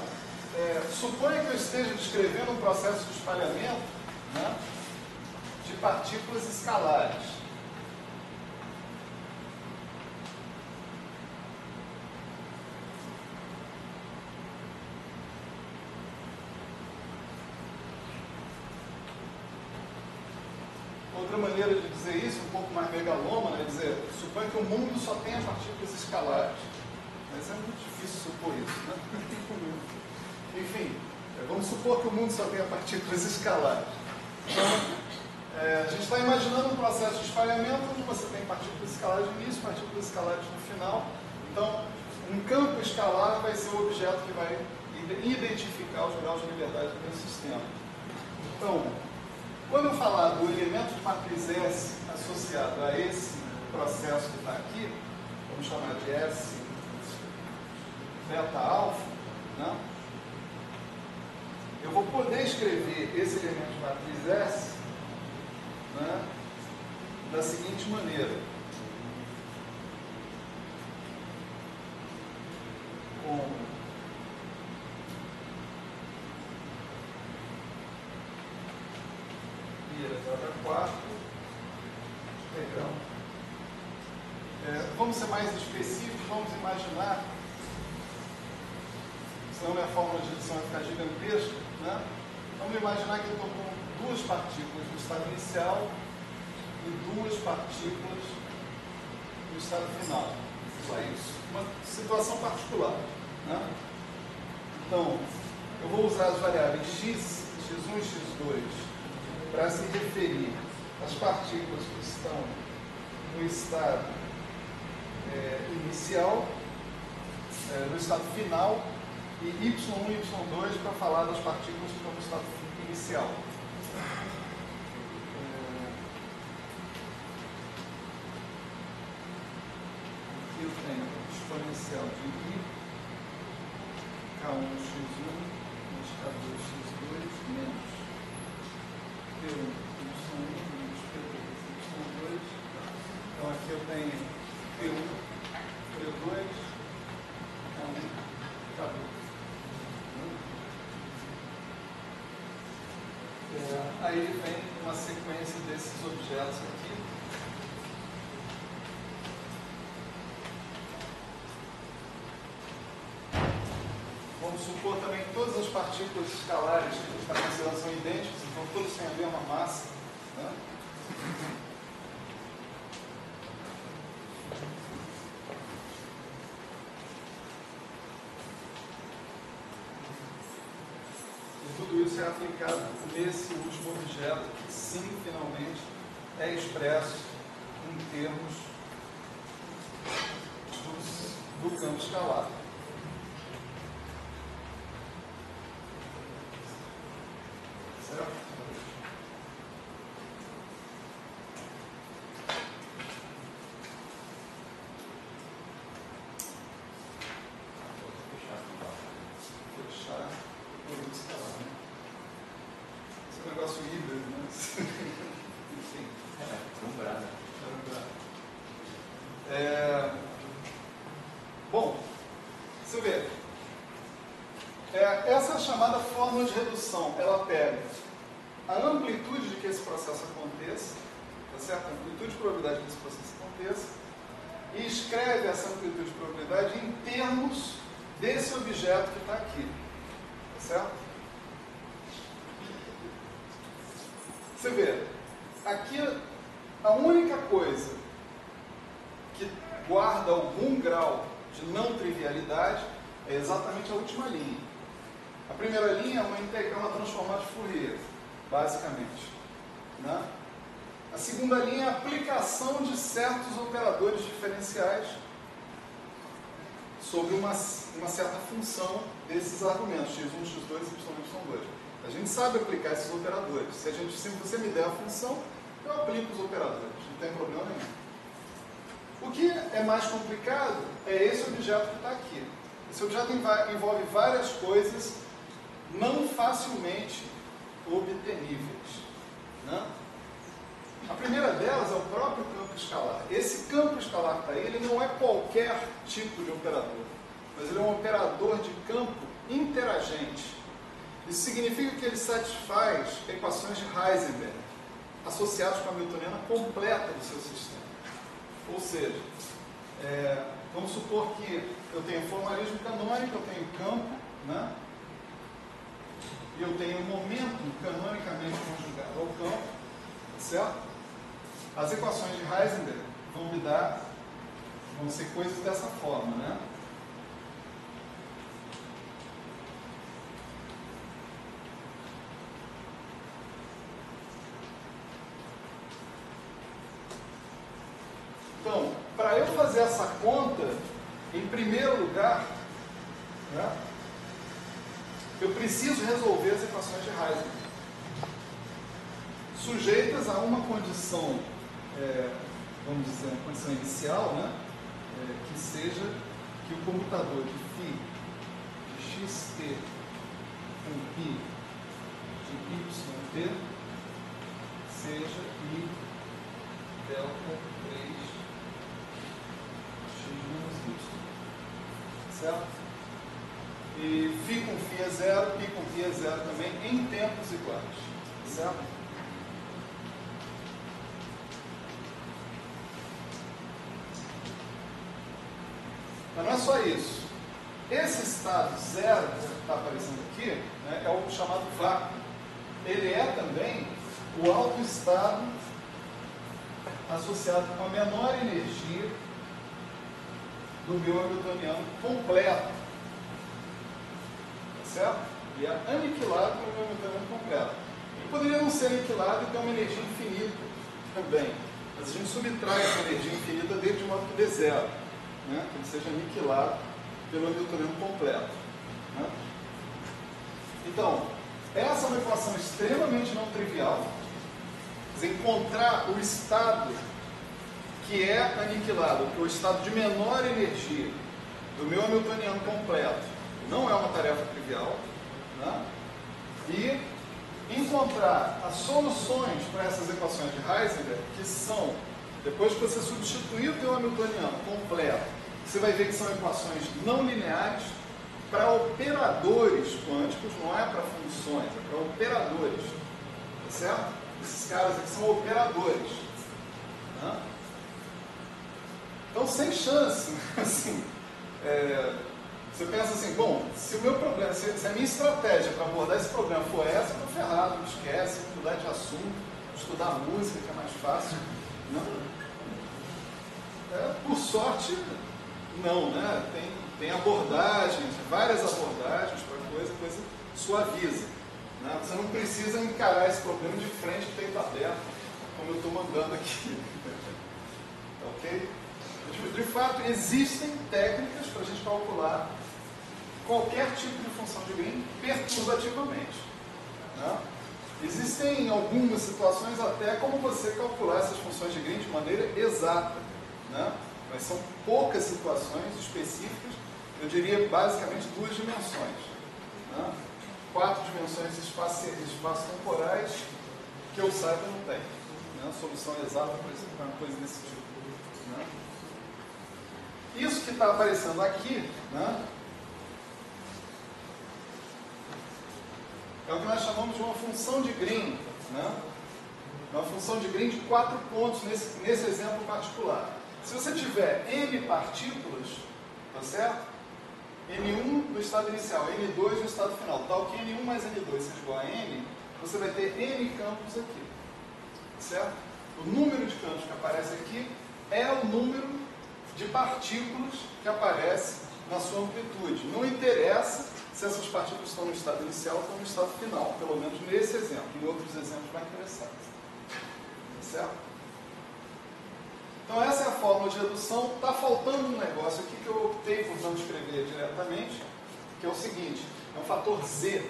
suponha que eu esteja descrevendo um processo de espalhamento, né, de partículas escalares. Outra maneira de dizer isso, um pouco mais megalômana, é dizer: suponha que o mundo só tenha partículas escalares. Mas é muito difícil supor isso, né? Enfim, vamos supor que o mundo só tenha partículas escalares. Então, a gente está imaginando um processo de espalhamento onde você tem partículas escalares no início, partículas escalares no final. Então, um campo escalar vai ser o objeto que vai identificar os graus de liberdade do sistema. Então, quando eu falar do elemento de matriz S associado a esse processo que está aqui, vamos chamar de S beta alfa, né? Eu vou poder escrever esse elemento de matriz S, né, da seguinte maneira. Com I elevado a 4 integral. Vamos ser mais específicos, vamos imaginar, senão minha fórmula de redução vai ficar gigantesca, né? Vamos imaginar que eu estou com duas partículas no estado inicial e duas partículas no estado final. Só isso. Uma situação particular, né? Então, eu vou usar as variáveis x, x1 e x2 para se referir às partículas que estão no estado inicial, no estado final, e y1 e y2 para falar das partículas que estão no estado inicial. Aqui eu tenho exponencial de I, K1 x1 menos K2 x2 menos P1 y1 menos P2 y2. Então aqui eu tenho P1, P2, K1, K2. Aí vem uma sequência desses objetos aqui. Vamos supor também que todas as partículas escalares que a gente está considerando são idênticas, então todos têm a mesma massa, né? Tudo isso é aplicado nesse último objeto, que sim, finalmente, é expresso em termos do campo escalar. Certo? Fechar o produto escalar, né? Esse é um negócio híbrido, né? Enfim. Lembrado. Bom, você vê. Essa é a chamada fórmula de redução. Ela pega a amplitude de que esse processo aconteça, tá certo? A amplitude de probabilidade de que esse processo aconteça, e escreve essa amplitude de probabilidade em termos desse objeto que está aqui. Tá certo? Você vê, aqui a única coisa que guarda algum grau de não trivialidade é exatamente a última linha. A primeira linha é uma transformada de Fourier, basicamente, né? A segunda linha é a aplicação de certos operadores diferenciais sobre uma certa função desses argumentos, x1, x2, y, y2. A gente sabe aplicar esses operadores. Se você me der a função, eu aplico os operadores, não tem problema nenhum. O que é mais complicado é esse objeto que está aqui. Esse objeto envolve várias coisas não facilmente obteníveis, né? A primeira delas é o próprio campo escalar. Esse campo escalar que está aí, ele não é qualquer tipo de operador, mas ele é um operador de campo interagente. Isso significa que ele satisfaz equações de Heisenberg associadas com a newtoniana completa do seu sistema. Ou seja, vamos supor que eu tenho formalismo canônico, eu tenho campo, né? E eu tenho um momento canonicamente conjugado ao campo, certo? As equações de Heisenberg vão ser coisas dessa forma, né? Então, para eu fazer essa conta, em primeiro lugar, né, eu preciso resolver as equações de Heisenberg, sujeitas a uma condição, vamos dizer, uma condição inicial, né, que seja que o comutador de φ xt com π de yt seja I delta 3x menos y. Certo? E φ com φ é zero, π com π é zero também, em tempos iguais. Certo? Mas não é só isso. Esse estado zero que está aparecendo aqui, né, é o chamado vácuo. Ele é também o alto estado associado com a menor energia do meu hamiltoniano completo. Tá certo? Ele é aniquilado pelo meu hamiltoniano completo. Ele poderia não ser aniquilado e ter uma energia infinita também. Mas a gente subtrai essa energia infinita dele de modo que dê zero. Né? Que ele seja aniquilado pelo hamiltoniano completo. Né? Então, essa é uma equação extremamente não trivial. Quer dizer, encontrar o estado que é aniquilado, que é o estado de menor energia do meu hamiltoniano completo, não é uma tarefa trivial. Né? E encontrar as soluções para essas equações de Heisenberg, que são, depois que você substituir o teu hamiltoniano completo, você vai ver que são equações não lineares para operadores quânticos, não é para funções, é para operadores. Tá certo? Esses caras aqui são operadores. Né? Então, sem chance. Assim, você pensa assim, bom, se o meu problema, se a minha estratégia para abordar esse problema for essa, eu estou ferrado, não esquece, vou mudar de assunto, estudar música, que é mais fácil. Não. Por sorte, não, né? Tem abordagens, várias abordagens para coisa suaviza. Né? Você não precisa encarar esse problema de frente, peito aberto, como eu estou mandando aqui. Ok? De fato, existem técnicas para a gente calcular qualquer tipo de função de Green perturbativamente. Né? Existem algumas situações até como você calcular essas funções de Green de maneira exata. Né? Mas são poucas situações específicas, eu diria basicamente 2 dimensões. Né? 4 dimensões espaço-temporais que eu saiba não tem. Né? Solução exata para uma coisa desse tipo. Né? Isso que está aparecendo aqui, né, é o que nós chamamos de uma função de Green. Né? Uma função de Green de 4 pontos nesse exemplo particular. Se você tiver N partículas, tá certo? N1 no estado inicial, N2 no estado final, tal que N1 mais N2 seja igual a N, você vai ter N campos aqui, certo? O número de campos que aparece aqui é o número de partículas que aparece na sua amplitude. Não interessa se essas partículas estão no estado inicial ou estão no estado final, pelo menos nesse exemplo. Em outros exemplos vai interessar. Certo? Então essa é a fórmula de redução. Está faltando um negócio aqui que eu optei por não escrever diretamente, que é o seguinte, é um fator Z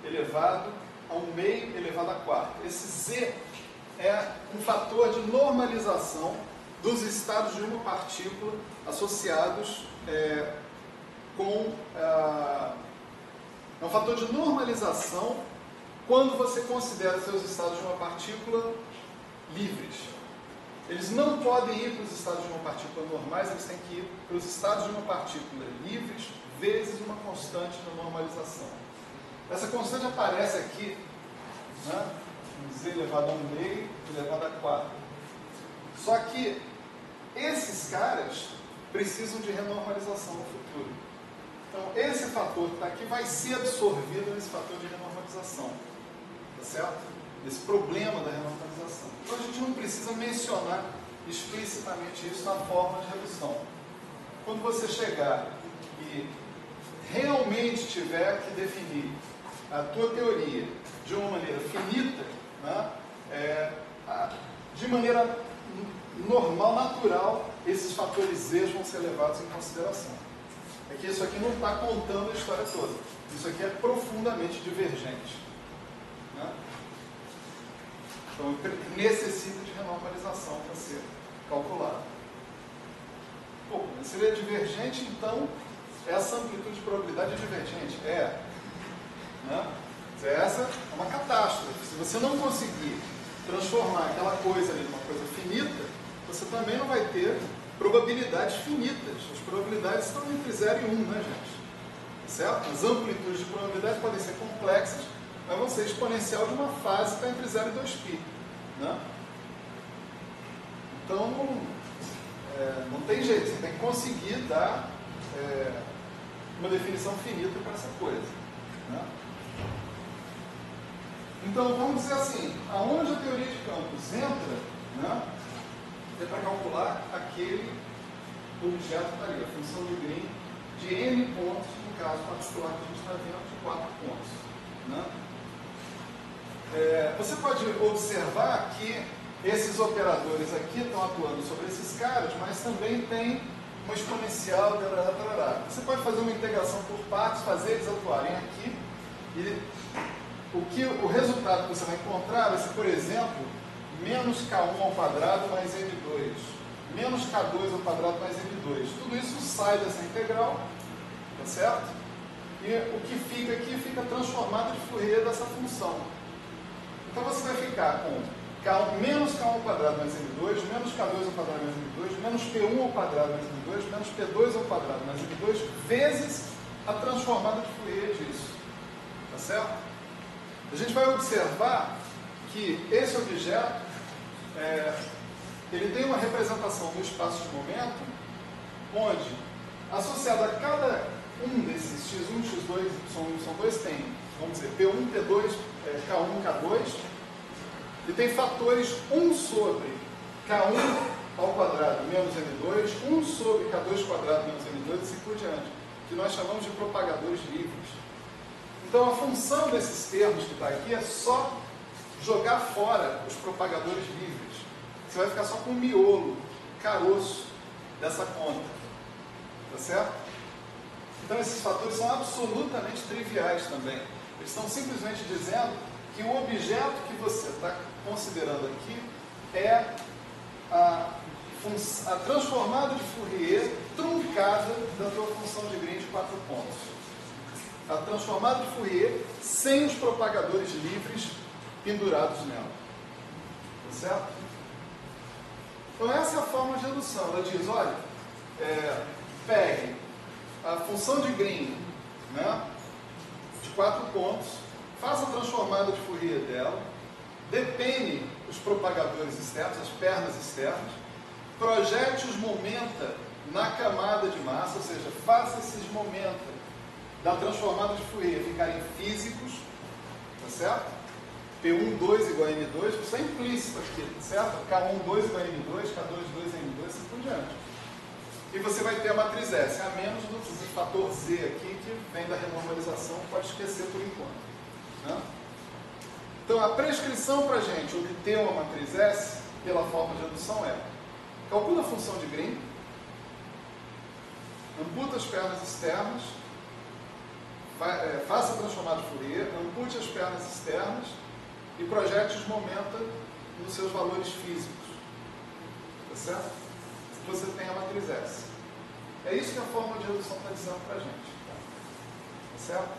elevado a 1 meio elevado a 4. Esse Z é um fator de normalização dos estados de uma partícula associados com... é um fator de normalização quando você considera seus estados de uma partícula livres. Eles não podem ir para os estados de uma partícula normais, eles têm que ir para os estados de uma partícula livres vezes uma constante na normalização. Essa constante aparece aqui, né? Z elevado a 1 meio elevado a 4. Só que esses caras precisam de renormalização no futuro. Então, esse fator que está aqui vai ser absorvido nesse fator de renormalização. Tá certo? Esse problema da renormalização. Então, a gente não precisa mencionar explicitamente isso na forma de redução. Quando você chegar e realmente tiver que definir a tua teoria de uma maneira finita, né, de maneira normal, natural, esses fatores Z vão ser levados em consideração. É que isso aqui não está contando a história toda. Isso aqui é profundamente divergente. Né? Então, necessita de renormalização para ser calculado. Bom, se ele é divergente, então essa amplitude de probabilidade é divergente? É. Né? Essa é uma catástrofe. Se você não conseguir transformar aquela coisa ali numa coisa finita, você também não vai ter probabilidades finitas. As probabilidades estão entre 0 e 1, né, gente? Certo? As amplitudes de probabilidade podem ser complexas, mas vão ser exponencial de uma fase que está entre 0 e 2π. Né? Então, não tem jeito, você tem que conseguir dar uma definição finita para essa coisa. Né? Então, vamos dizer assim, aonde a teoria de campos entra, né, é para calcular aquele objeto que está ali, a função de Green de n pontos, no caso particular que a gente está vendo, de 4 pontos. Né? Você pode observar que esses operadores aqui estão atuando sobre esses caras, mas também tem uma exponencial, tarará. Você pode fazer uma integração por partes, fazer eles atuarem aqui, e o resultado que você vai encontrar vai ser, por exemplo, menos K1 ao quadrado mais M2, menos K2 ao quadrado mais M2. Tudo isso sai dessa integral, tá certo? E o que fica aqui fica transformado de Fourier dessa função. Então você vai ficar com K1, menos K1 ao quadrado mais M2, menos K2 ao quadrado mais M2, menos P1 ao quadrado mais M2, menos P2 ao quadrado mais M2, vezes a transformada de Fourier disso. Tá certo? A gente vai observar que esse objeto, ele tem uma representação no espaço de momento, onde, associado a cada um desses x1, x2, y1 tem, vamos dizer, P1, P2, K1, K2, e tem fatores 1 sobre K1 ao quadrado menos M2, 1 sobre K2 quadrado menos M2 e assim por diante, que nós chamamos de propagadores livres. Então, a função desses termos que está aqui é só jogar fora os propagadores livres. Você vai ficar só com o miolo, caroço dessa conta. Tá certo? Então, esses fatores são absolutamente triviais também. Eles estão simplesmente dizendo que o objeto que você está considerando aqui é a transformada de Fourier truncada da tua função de Green de 4 pontos. A transformada de Fourier sem os propagadores livres pendurados nela. Tá certo? Então essa é a forma de redução. Ela diz, olha, pegue a função de Green, né, de 4 pontos, faça a transformada de Fourier dela, depene os propagadores externos, as pernas externas, projete os momenta na camada de massa, ou seja, faça esses momenta da transformada de Fourier ficarem físicos, tá certo? P1, 2 igual a M2, isso é implícito aqui, certo? K1, 2 igual a M2, K2, 2 a M2, assim por diante. E você vai ter a matriz S, a menos do fator Z aqui, que vem da renormalização, pode esquecer por enquanto. Né? Então, a prescrição para a gente obter uma matriz S, pela forma de redução, é: calcula a função de Green, amputa as pernas externas, faça a transformada de Fourier, ampute as pernas externas e projete os momenta nos seus valores físicos. Tá certo? Você tem a matriz S. É isso que a fórmula de redução está dizendo para a gente. Tá certo?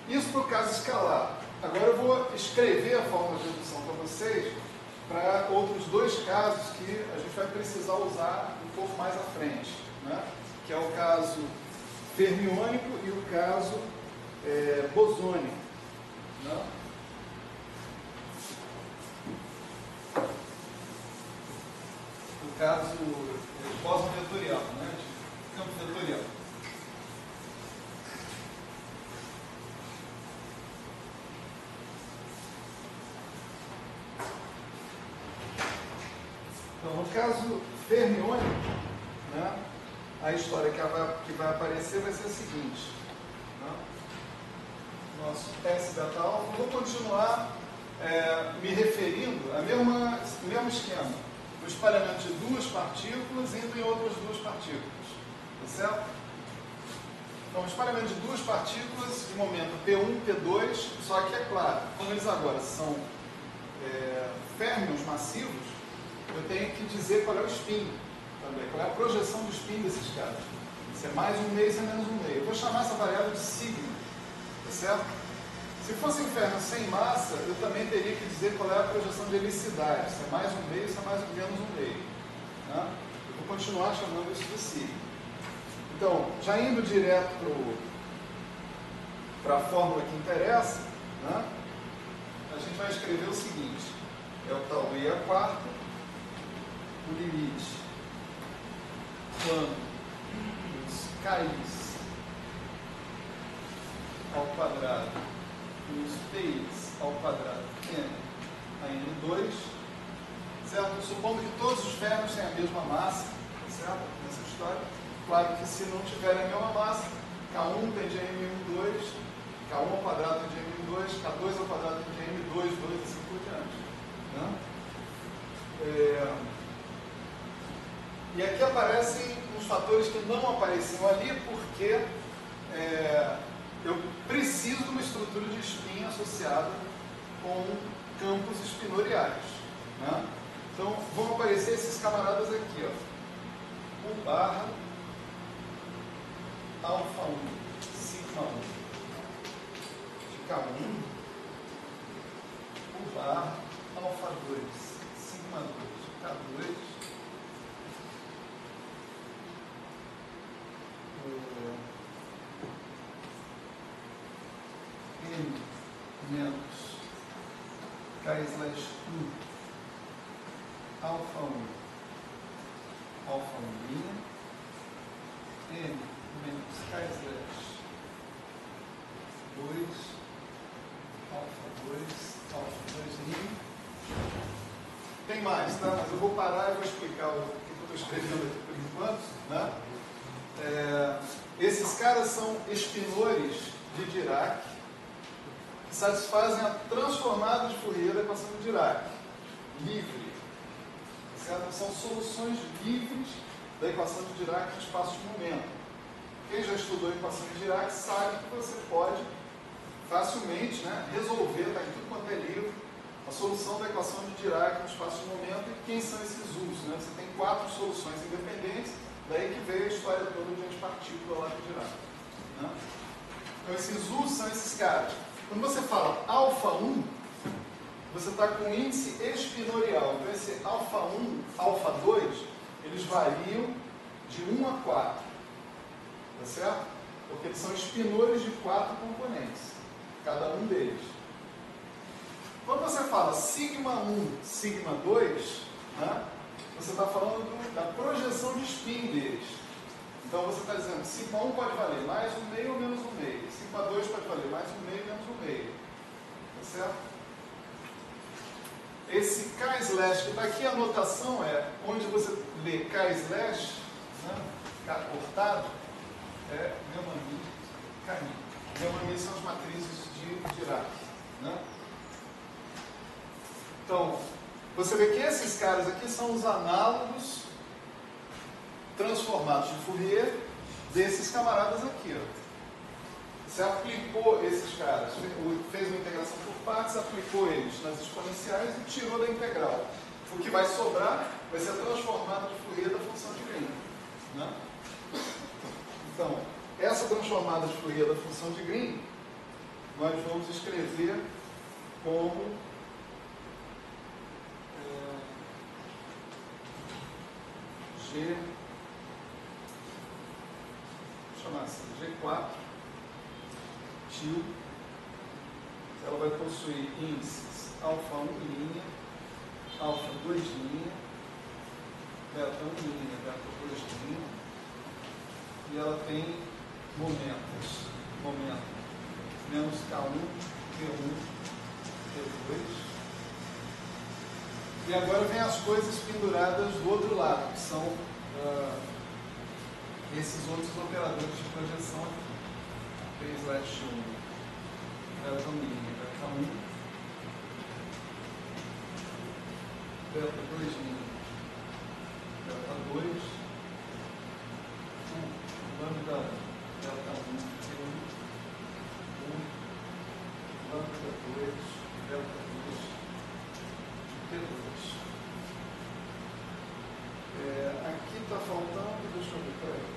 Isso para o caso escalar. Agora eu vou escrever a fórmula de redução para vocês para outros 2 casos que a gente vai precisar usar um pouco mais à frente, né? Que é o caso fermiônico e o caso bosônico. Né? O caso bóson vetorial, né? Campo vetorial. Então, no caso fermiônico, né, a história que vai aparecer vai ser a seguinte. Né? Nosso S beta alfa, vou continuar me referindo ao mesmo esquema, no espalhamento de 2 partículas indo em outras 2 partículas. Tá certo? Então, o espalhamento de 2 partículas de momento P1, P2, só que é claro, como eles agora são férmions massivos, eu tenho que dizer qual é o spin também, qual é a projeção do spin desses caras. Se é mais um meio, se é menos um meio. Eu vou chamar essa variável de sigma, tá certo? Se fosse inferno sem massa, eu também teria que dizer qual é a projeção de helicidade, se é mais um meio, se é mais ou menos um meio. Né? Eu vou continuar chamando isso de sigma. Então, já indo direto para a fórmula que interessa, né? A gente vai escrever o seguinte: é o tal do I a quarta, o limite quando os K's ao quadrado e os P's ao quadrado n a n2, certo? Supondo que todos os ferros têm a mesma massa, certo? Nessa história. Claro que se não tiverem a mesma massa, K1 tem de m2, K1 ao quadrado tem de m2, K2 ao quadrado tem de m2, 2 assim por diante. Né? E aqui aparecem os fatores que não apareciam ali porque eu preciso de uma estrutura de spin associada com campos spinoriais. Né? Então vão aparecer esses camaradas aqui, ó. U barra alfa 1, sigma 1 de K1, U barra alfa 2, sigma 2 de K2, N menos K/1 alfa 1 alfa 1', N menos K/2 alfa 2'. Tem mais, tá? Mas eu vou parar e vou explicar o que eu estou escrevendo aqui por enquanto. Né? Esses caras são espinores de Dirac que satisfazem a transformada de Fourier da equação de Dirac, livre. Certo? São soluções livres da equação de Dirac de espaço de momento. Quem já estudou a equação de Dirac sabe que você pode facilmente, né, resolver, está em tudo quanto é livro, a solução da equação de Dirac no espaço de momento. E quem são esses U's? Né? Você tem 4 soluções independentes, daí que veio a história toda de antipartícula lá de Dirac. Né? Então esses U's são esses caras. Quando você fala alfa 1, você está com índice espinorial. Então esse alfa 1, alfa 2, eles variam de 1 a 4. Tá certo? Porque eles são espinores de 4 componentes, cada um deles. Quando você fala sigma 1, sigma 2, né, você está falando da projeção de spin deles. Então você está dizendo que sigma 1 pode valer mais um meio ou menos um meio. Sigma 2 pode valer mais um meio ou menos um meio. Tá certo? Esse K/, que está aqui a notação é onde você lê K/, né, K cortado, é Neumann, K'. Neumann são as matrizes de Dirac. Né? Então, você vê que esses caras aqui são os análogos transformados de Fourier desses camaradas aqui. Ó. Você aplicou esses caras, fez uma integração por partes, aplicou eles nas exponenciais e tirou da integral. O que vai sobrar vai ser a transformada de Fourier da função de Green. Né? Então, essa transformada de Fourier da função de Green, nós vamos escrever como G, vou chamar assim, G4, til, ela vai possuir índices alfa 1', alfa 2', beta 1', beta 2', e ela tem momentos, momento menos K1, Q1, Q2. E agora vem as coisas penduradas do outro lado, que são esses outros operadores de projeção aqui. P/1, beta 1', beta 1, beta 2', beta 2, lambda delta 1, Q1, lambda 2, delta 2, Q2. Aqui está faltando, deixa eu ver, peraí.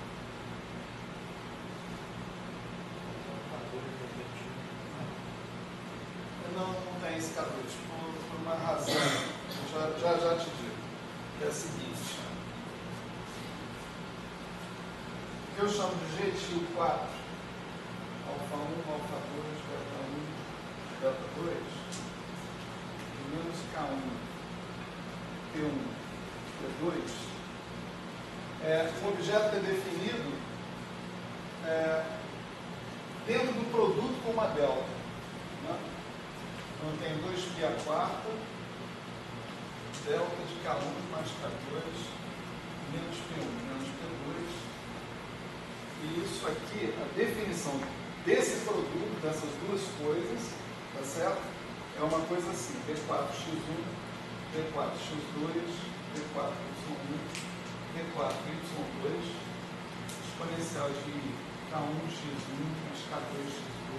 não tem esse K2, por uma razão, eu já te digo, que é a seguinte. O que eu chamo de jeitinho 4, alfa 1, alfa 2, beta 1, beta 2, menos K1, P1, P2, um objeto é definido dentro do produto com uma delta. Né? Então eu tenho 2π a quarta, delta de K1 mais K2, menos P1, menos P2. E isso aqui, a definição desse produto, dessas duas coisas, tá certo? É uma coisa assim, B4x1, B4x2, B4y1, B4y2, exponencial de K1x1 mais K2x2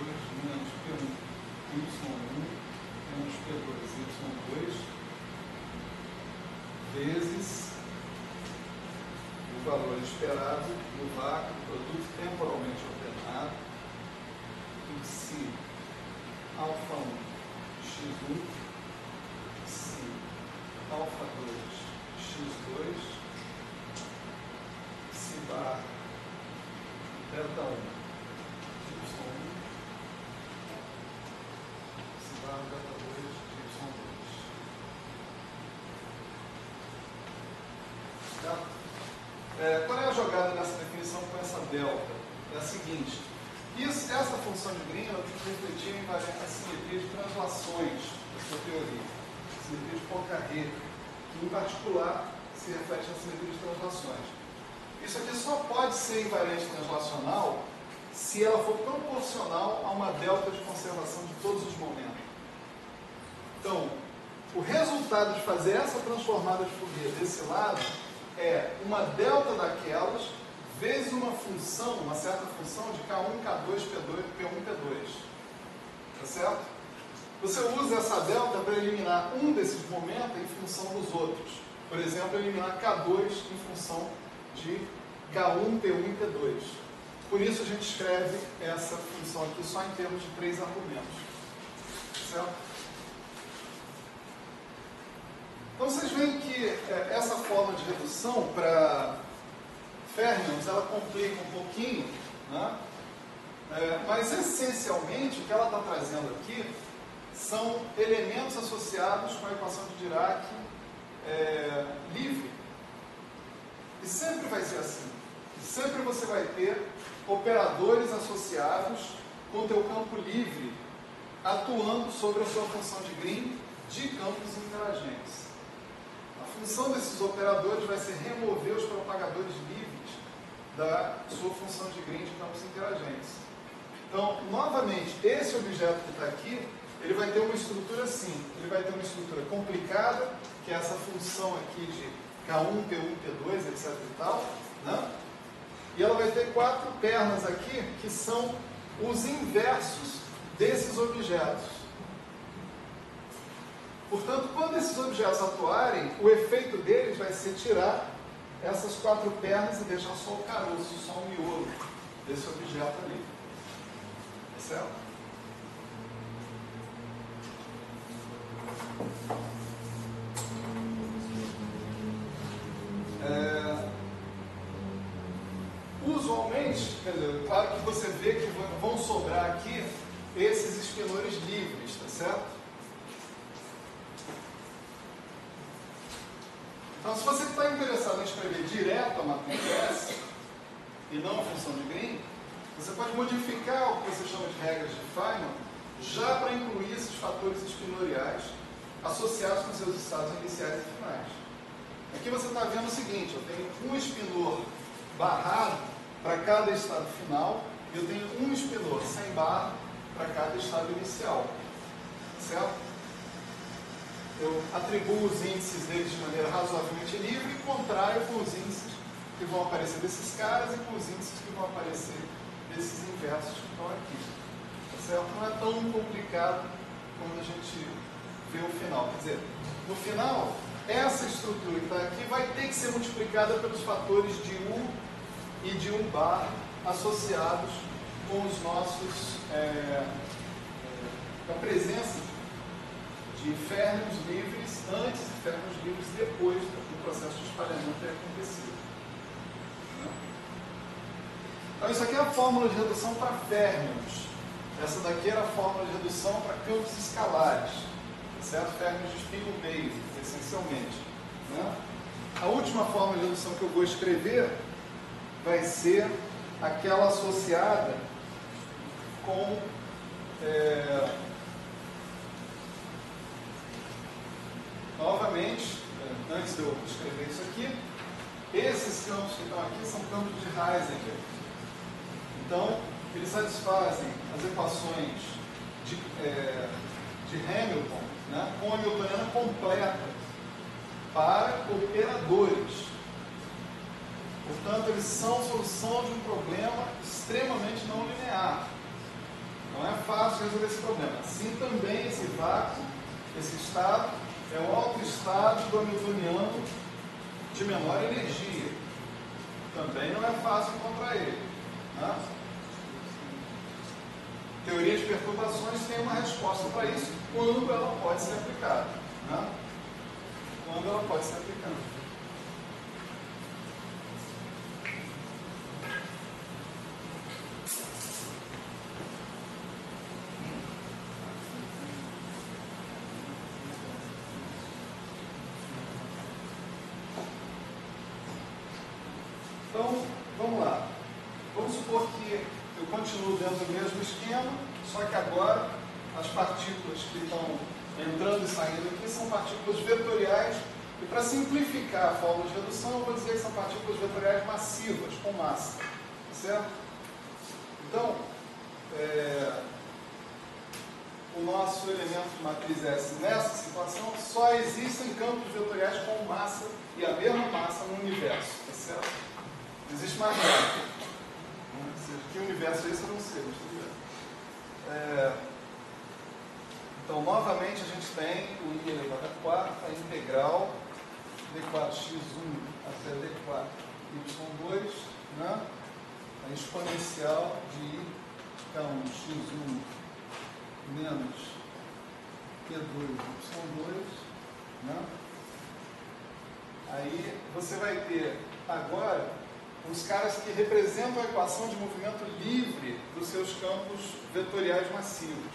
menos P1y1 menos P2y2 vezes o valor esperado do vácuo, produto temporalmente ordenado, em si alfa 1 x1, si alfa 2 x2, si bar delta 1 y1, si bar delta 2 y2. Certo? Qual é a jogada nessa definição com essa delta? É a seguinte: essa função de Green ela tem que refletir em a simetria de translações da sua teoria, a simetria de Poincare, que em particular se reflete na simetria de translações. Isso aqui só pode ser invariante translacional se ela for proporcional a uma delta de conservação de todos os momentos. Então, o resultado de fazer essa transformada de Fourier desse lado é uma delta daquelas vezes uma função, uma certa função de K1, K2, P1, P2. Tá certo? Você usa essa delta para eliminar um desses momentos em função dos outros. Por exemplo, eliminar K2 em função de K1, P1 e P2. Por isso a gente escreve essa função aqui só em termos de 3 argumentos. Certo? Então vocês veem que essa forma de redução para Fermions, ela complica um pouquinho, né? Mas essencialmente o que ela está trazendo aqui são elementos associados com a equação de Dirac livre. E sempre vai ser assim. Sempre você vai ter operadores associados com o teu campo livre atuando sobre a sua função de Green de campos interagentes. A função desses operadores vai ser remover os propagadores livres da sua função de Green de campos interagentes. Então, novamente, esse objeto que está aqui, ele vai ter uma estrutura assim. Ele vai ter uma estrutura complicada, que é essa função aqui de K1, P1, P2, etc. e tal, né? E ela vai ter 4 pernas aqui, que são os inversos desses objetos. Portanto, quando esses objetos atuarem, o efeito deles vai ser tirar essas 4 pernas e deixar só o caroço, só o miolo desse objeto ali. Certo? Usualmente, quer dizer, claro que você vê que vão sobrar aqui esses espinores livres, tá certo? Então, se você está interessado em escrever direto a matriz S e não a função de Green, você pode modificar o que você chama de regras de Feynman já para incluir esses fatores espinoriais associados com seus estados iniciais e finais. Aqui você está vendo o seguinte: eu tenho um espinor barrado para cada estado final e eu tenho um espinor sem barra para cada estado inicial. Certo? Eu atribuo os índices deles de maneira razoavelmente livre e contraio com os índices que vão aparecer desses caras e com os índices que vão aparecer desses inversos que estão aqui. Tá certo? Não é tão complicado quando a gente vê o final. Quer dizer, no final, essa estrutura que está aqui vai ter que ser multiplicada pelos fatores de U e de U bar associados com os nossos, a presença de férmions livres antes e férmions livres depois do processo de espalhamento ter acontecido. Então isso aqui é a fórmula de redução para férmions. Essa daqui era a fórmula de redução para campos escalares, certo? Férmions de spin base, essencialmente. Né? A última fórmula de redução que eu vou escrever vai ser aquela associada com novamente, antes de eu escrever isso aqui, esses campos que estão aqui são campos de Heisenberg. Então, eles satisfazem as equações de Hamilton, né, com a Hamiltoniana completa para operadores. Portanto, eles são solução de um problema extremamente não linear. Não é fácil resolver esse problema. Assim também esse vácuo, esse estado, é o autoestado do hamiltoniano de menor energia. Também não é fácil encontrar ele. Né? Teoria de perturbações tem uma resposta para isso quando ela pode ser aplicada. Né? Quando ela pode ser aplicada. Então, vamos lá. Vamos supor que eu continuo dentro do mesmo esquema, só que agora as partículas que estão entrando e saindo aqui são partículas vetoriais. E para simplificar a fórmula de redução, eu vou dizer que são partículas vetoriais massivas, com massa. Certo? Então, o nosso elemento de matriz S nessa situação só existem campos vetoriais com massa e a mesma massa no universo. Tá certo? Não existe mais nada. Que universo é esse? Eu não sei, mas tudo bem. Então, novamente, a gente tem o I elevado a 4, a integral d4x1 até d4y2, né? A exponencial de K1x1 menos Q2y2, né? Aí você vai ter agora os caras que representam a equação de movimento livre dos seus campos vetoriais massivos.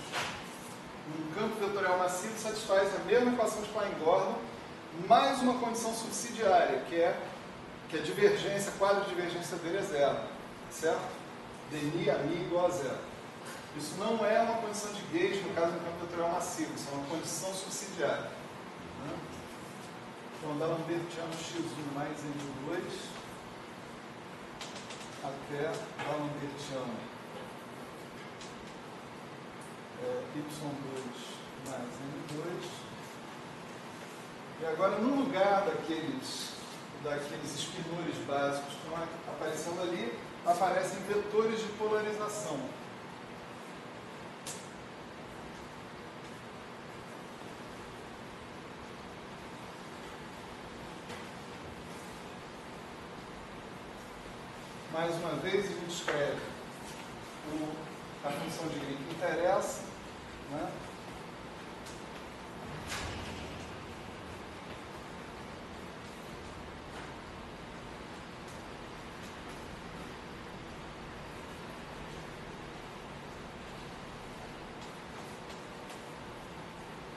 Um campo vetorial massivo satisfaz a mesma equação de Klein-Gordon, mais uma condição subsidiária, que é a divergência, a quadro de divergência dele é zero. Certo? Dni a mi igual a zero. Isso não é uma condição de gauge no caso do campo vetorial massivo, isso é uma condição subsidiária. Né? Então, D'Alembertiano x1 mais n2 até D'Alembertiano y2 mais n2. E agora, no lugar daqueles espinores básicos que estão aparecendo ali, aparecem vetores de polarização. Mais uma vez, a gente escreve a função de green que interessa, né?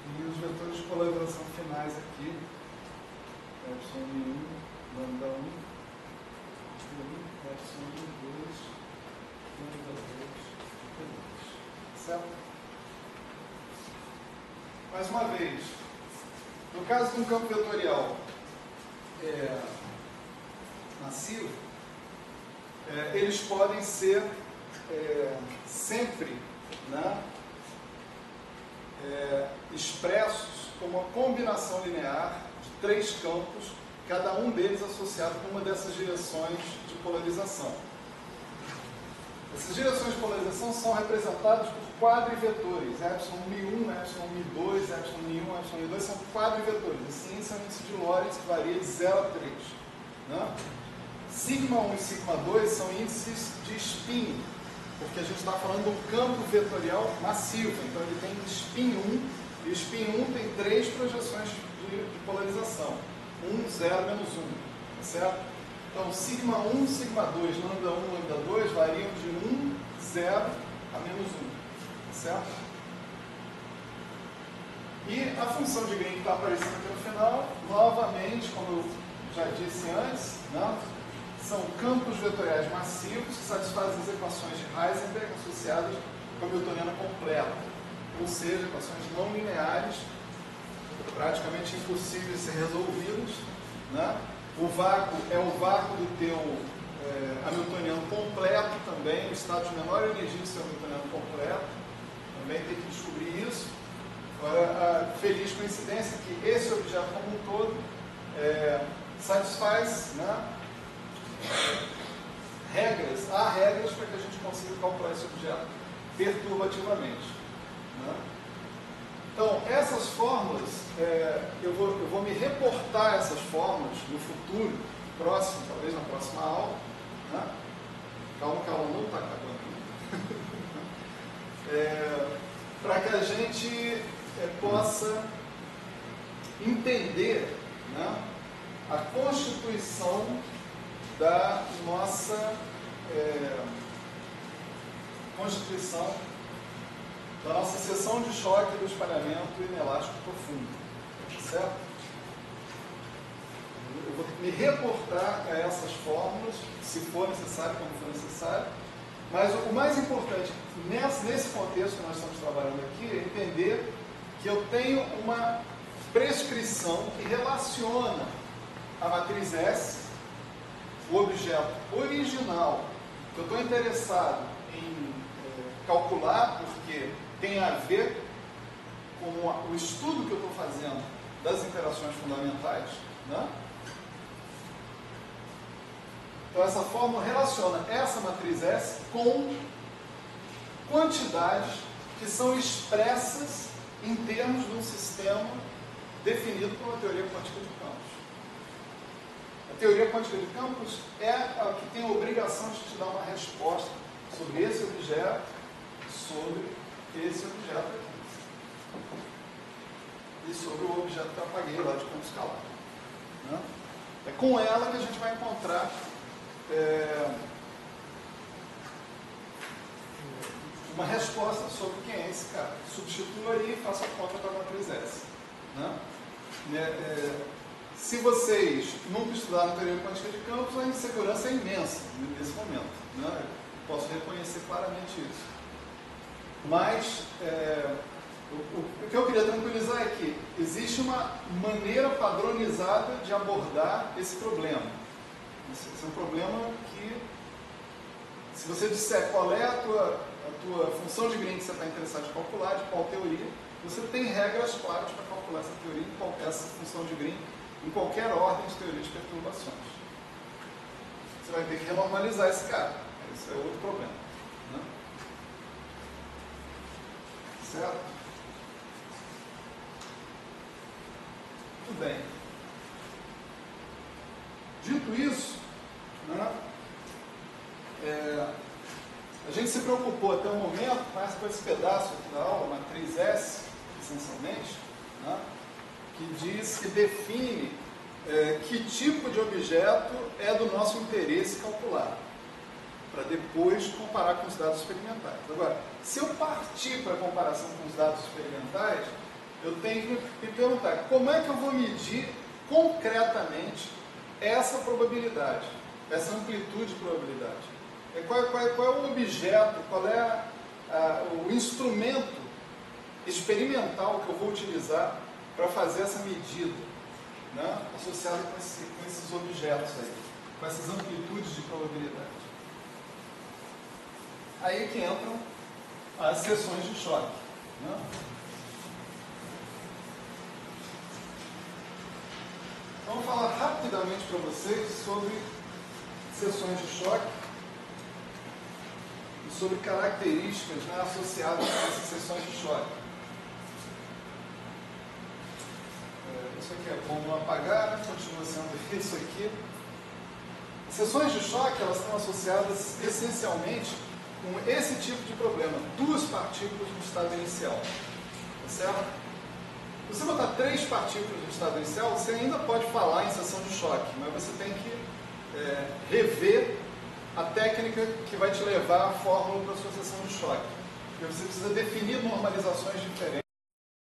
E os vetores de polarização finais aqui, epsilon 1, lambda 1, epsilon 2, lambda 2, certo? Mais uma vez, no caso de um campo vetorial massivo, eles podem ser sempre, né, expressos como uma combinação linear de três campos, cada um deles associado com uma dessas direções de polarização. Essas direções de polarização são representadas por quadrivetores. Epsilon Mi1, Epsilon Mi2, Epsilon Mi1, Epsilon Mi2 são quadrivetores. Assim, esse é o índice de Lorentz que varia de 0 a 3. Né? Sigma 1 e Sigma 2 são índices de spin, porque a gente está falando de um campo vetorial massivo. Então, ele tem spin 1 E o spin 1 tem 3 projeções de polarização. 1, 0, menos 1. Tá certo? Então, sigma 1, sigma 2, lambda 1, lambda 2 variam de 1, 0 a menos 1. Tá certo? E a função de Green que está aparecendo aqui no final, novamente, como eu já disse antes, né? São campos vetoriais massivos que satisfazem as equações de Heisenberg associadas com a Hamiltoniana completa, ou seja, equações não lineares, praticamente impossíveis de ser resolvidas, né? O vácuo é o vácuo do teu Hamiltoniano completo também, o estado de menor energia do seu Hamiltoniano completo, também tem que descobrir isso. Agora, a feliz coincidência é que esse objeto como um todo satisfaz, né, regras, há regras para que a gente consiga calcular esse objeto perturbativamente. Né? Então, essas fórmulas, eu vou me reportar essas fórmulas no futuro, próximo, talvez na próxima aula. Né? Calma que a aula não está acabando. Para que a gente possa entender, né, a constituição da nossa seção de choque do espalhamento inelástico profundo. Certo? Eu vou me reportar a essas fórmulas, se for necessário, quando for necessário. Mas o mais importante nesse contexto que nós estamos trabalhando aqui é entender que eu tenho uma prescrição que relaciona a matriz S, o objeto original, que eu estou interessado em calcular, porque tem a ver com o estudo que eu estou fazendo das interações fundamentais, né? Então, essa fórmula relaciona essa matriz S com quantidades que são expressas em termos de um sistema definido por uma teoria quântica de campos. A teoria quântica de campos é a que tem a obrigação de te dar uma resposta sobre esse objeto, aqui. E sobre o objeto que eu apaguei lá de campo escalar. Né? É com ela que a gente vai encontrar uma resposta sobre quem é esse cara. Substitua aí e faça a conta para a matriz S. Né? Se vocês nunca estudaram teoria quântica de campos, a insegurança é imensa nesse momento. Né? Posso reconhecer claramente isso. Mas o que eu queria tranquilizar é que existe uma maneira padronizada de abordar esse problema. Esse é um problema que, se você disser qual é a tua função de Green que você está interessado em calcular, de qual teoria, você tem regras claras para calcular essa teoria, essa função de Green, em qualquer ordem de teoria de perturbações. Você vai ter que renormalizar esse cara. Esse é outro problema. Né? Certo? Muito bem. Dito isso, né, a gente se preocupou até o momento com esse pedaço aqui da aula, matriz S, essencialmente, né, que define que tipo de objeto é do nosso interesse calcular, para depois comparar com os dados experimentais. Agora, se eu partir para a comparação com os dados experimentais, eu tenho que me perguntar como é que eu vou medir concretamente essa probabilidade, essa amplitude de probabilidade. Qual é o objeto, qual é o instrumento experimental que eu vou utilizar para fazer essa medida, né, associada com esses objetos aí, com essas amplitudes de probabilidade. Aí que entram as seções de choque. Né? Vamos falar rapidamente para vocês sobre seções de choque e sobre características, né, associadas a essas seções de choque. Isso aqui é bom não apagar, né? Continua sendo isso aqui. As seções de choque, elas estão associadas essencialmente com esse tipo de problema, duas partículas no estado inicial. Tá certo? Se você botar 3 partículas no estado inicial, você ainda pode falar em seção de choque, mas você tem que rever a técnica que vai te levar à fórmula para a sua seção de choque. Porque você precisa definir normalizações diferentes.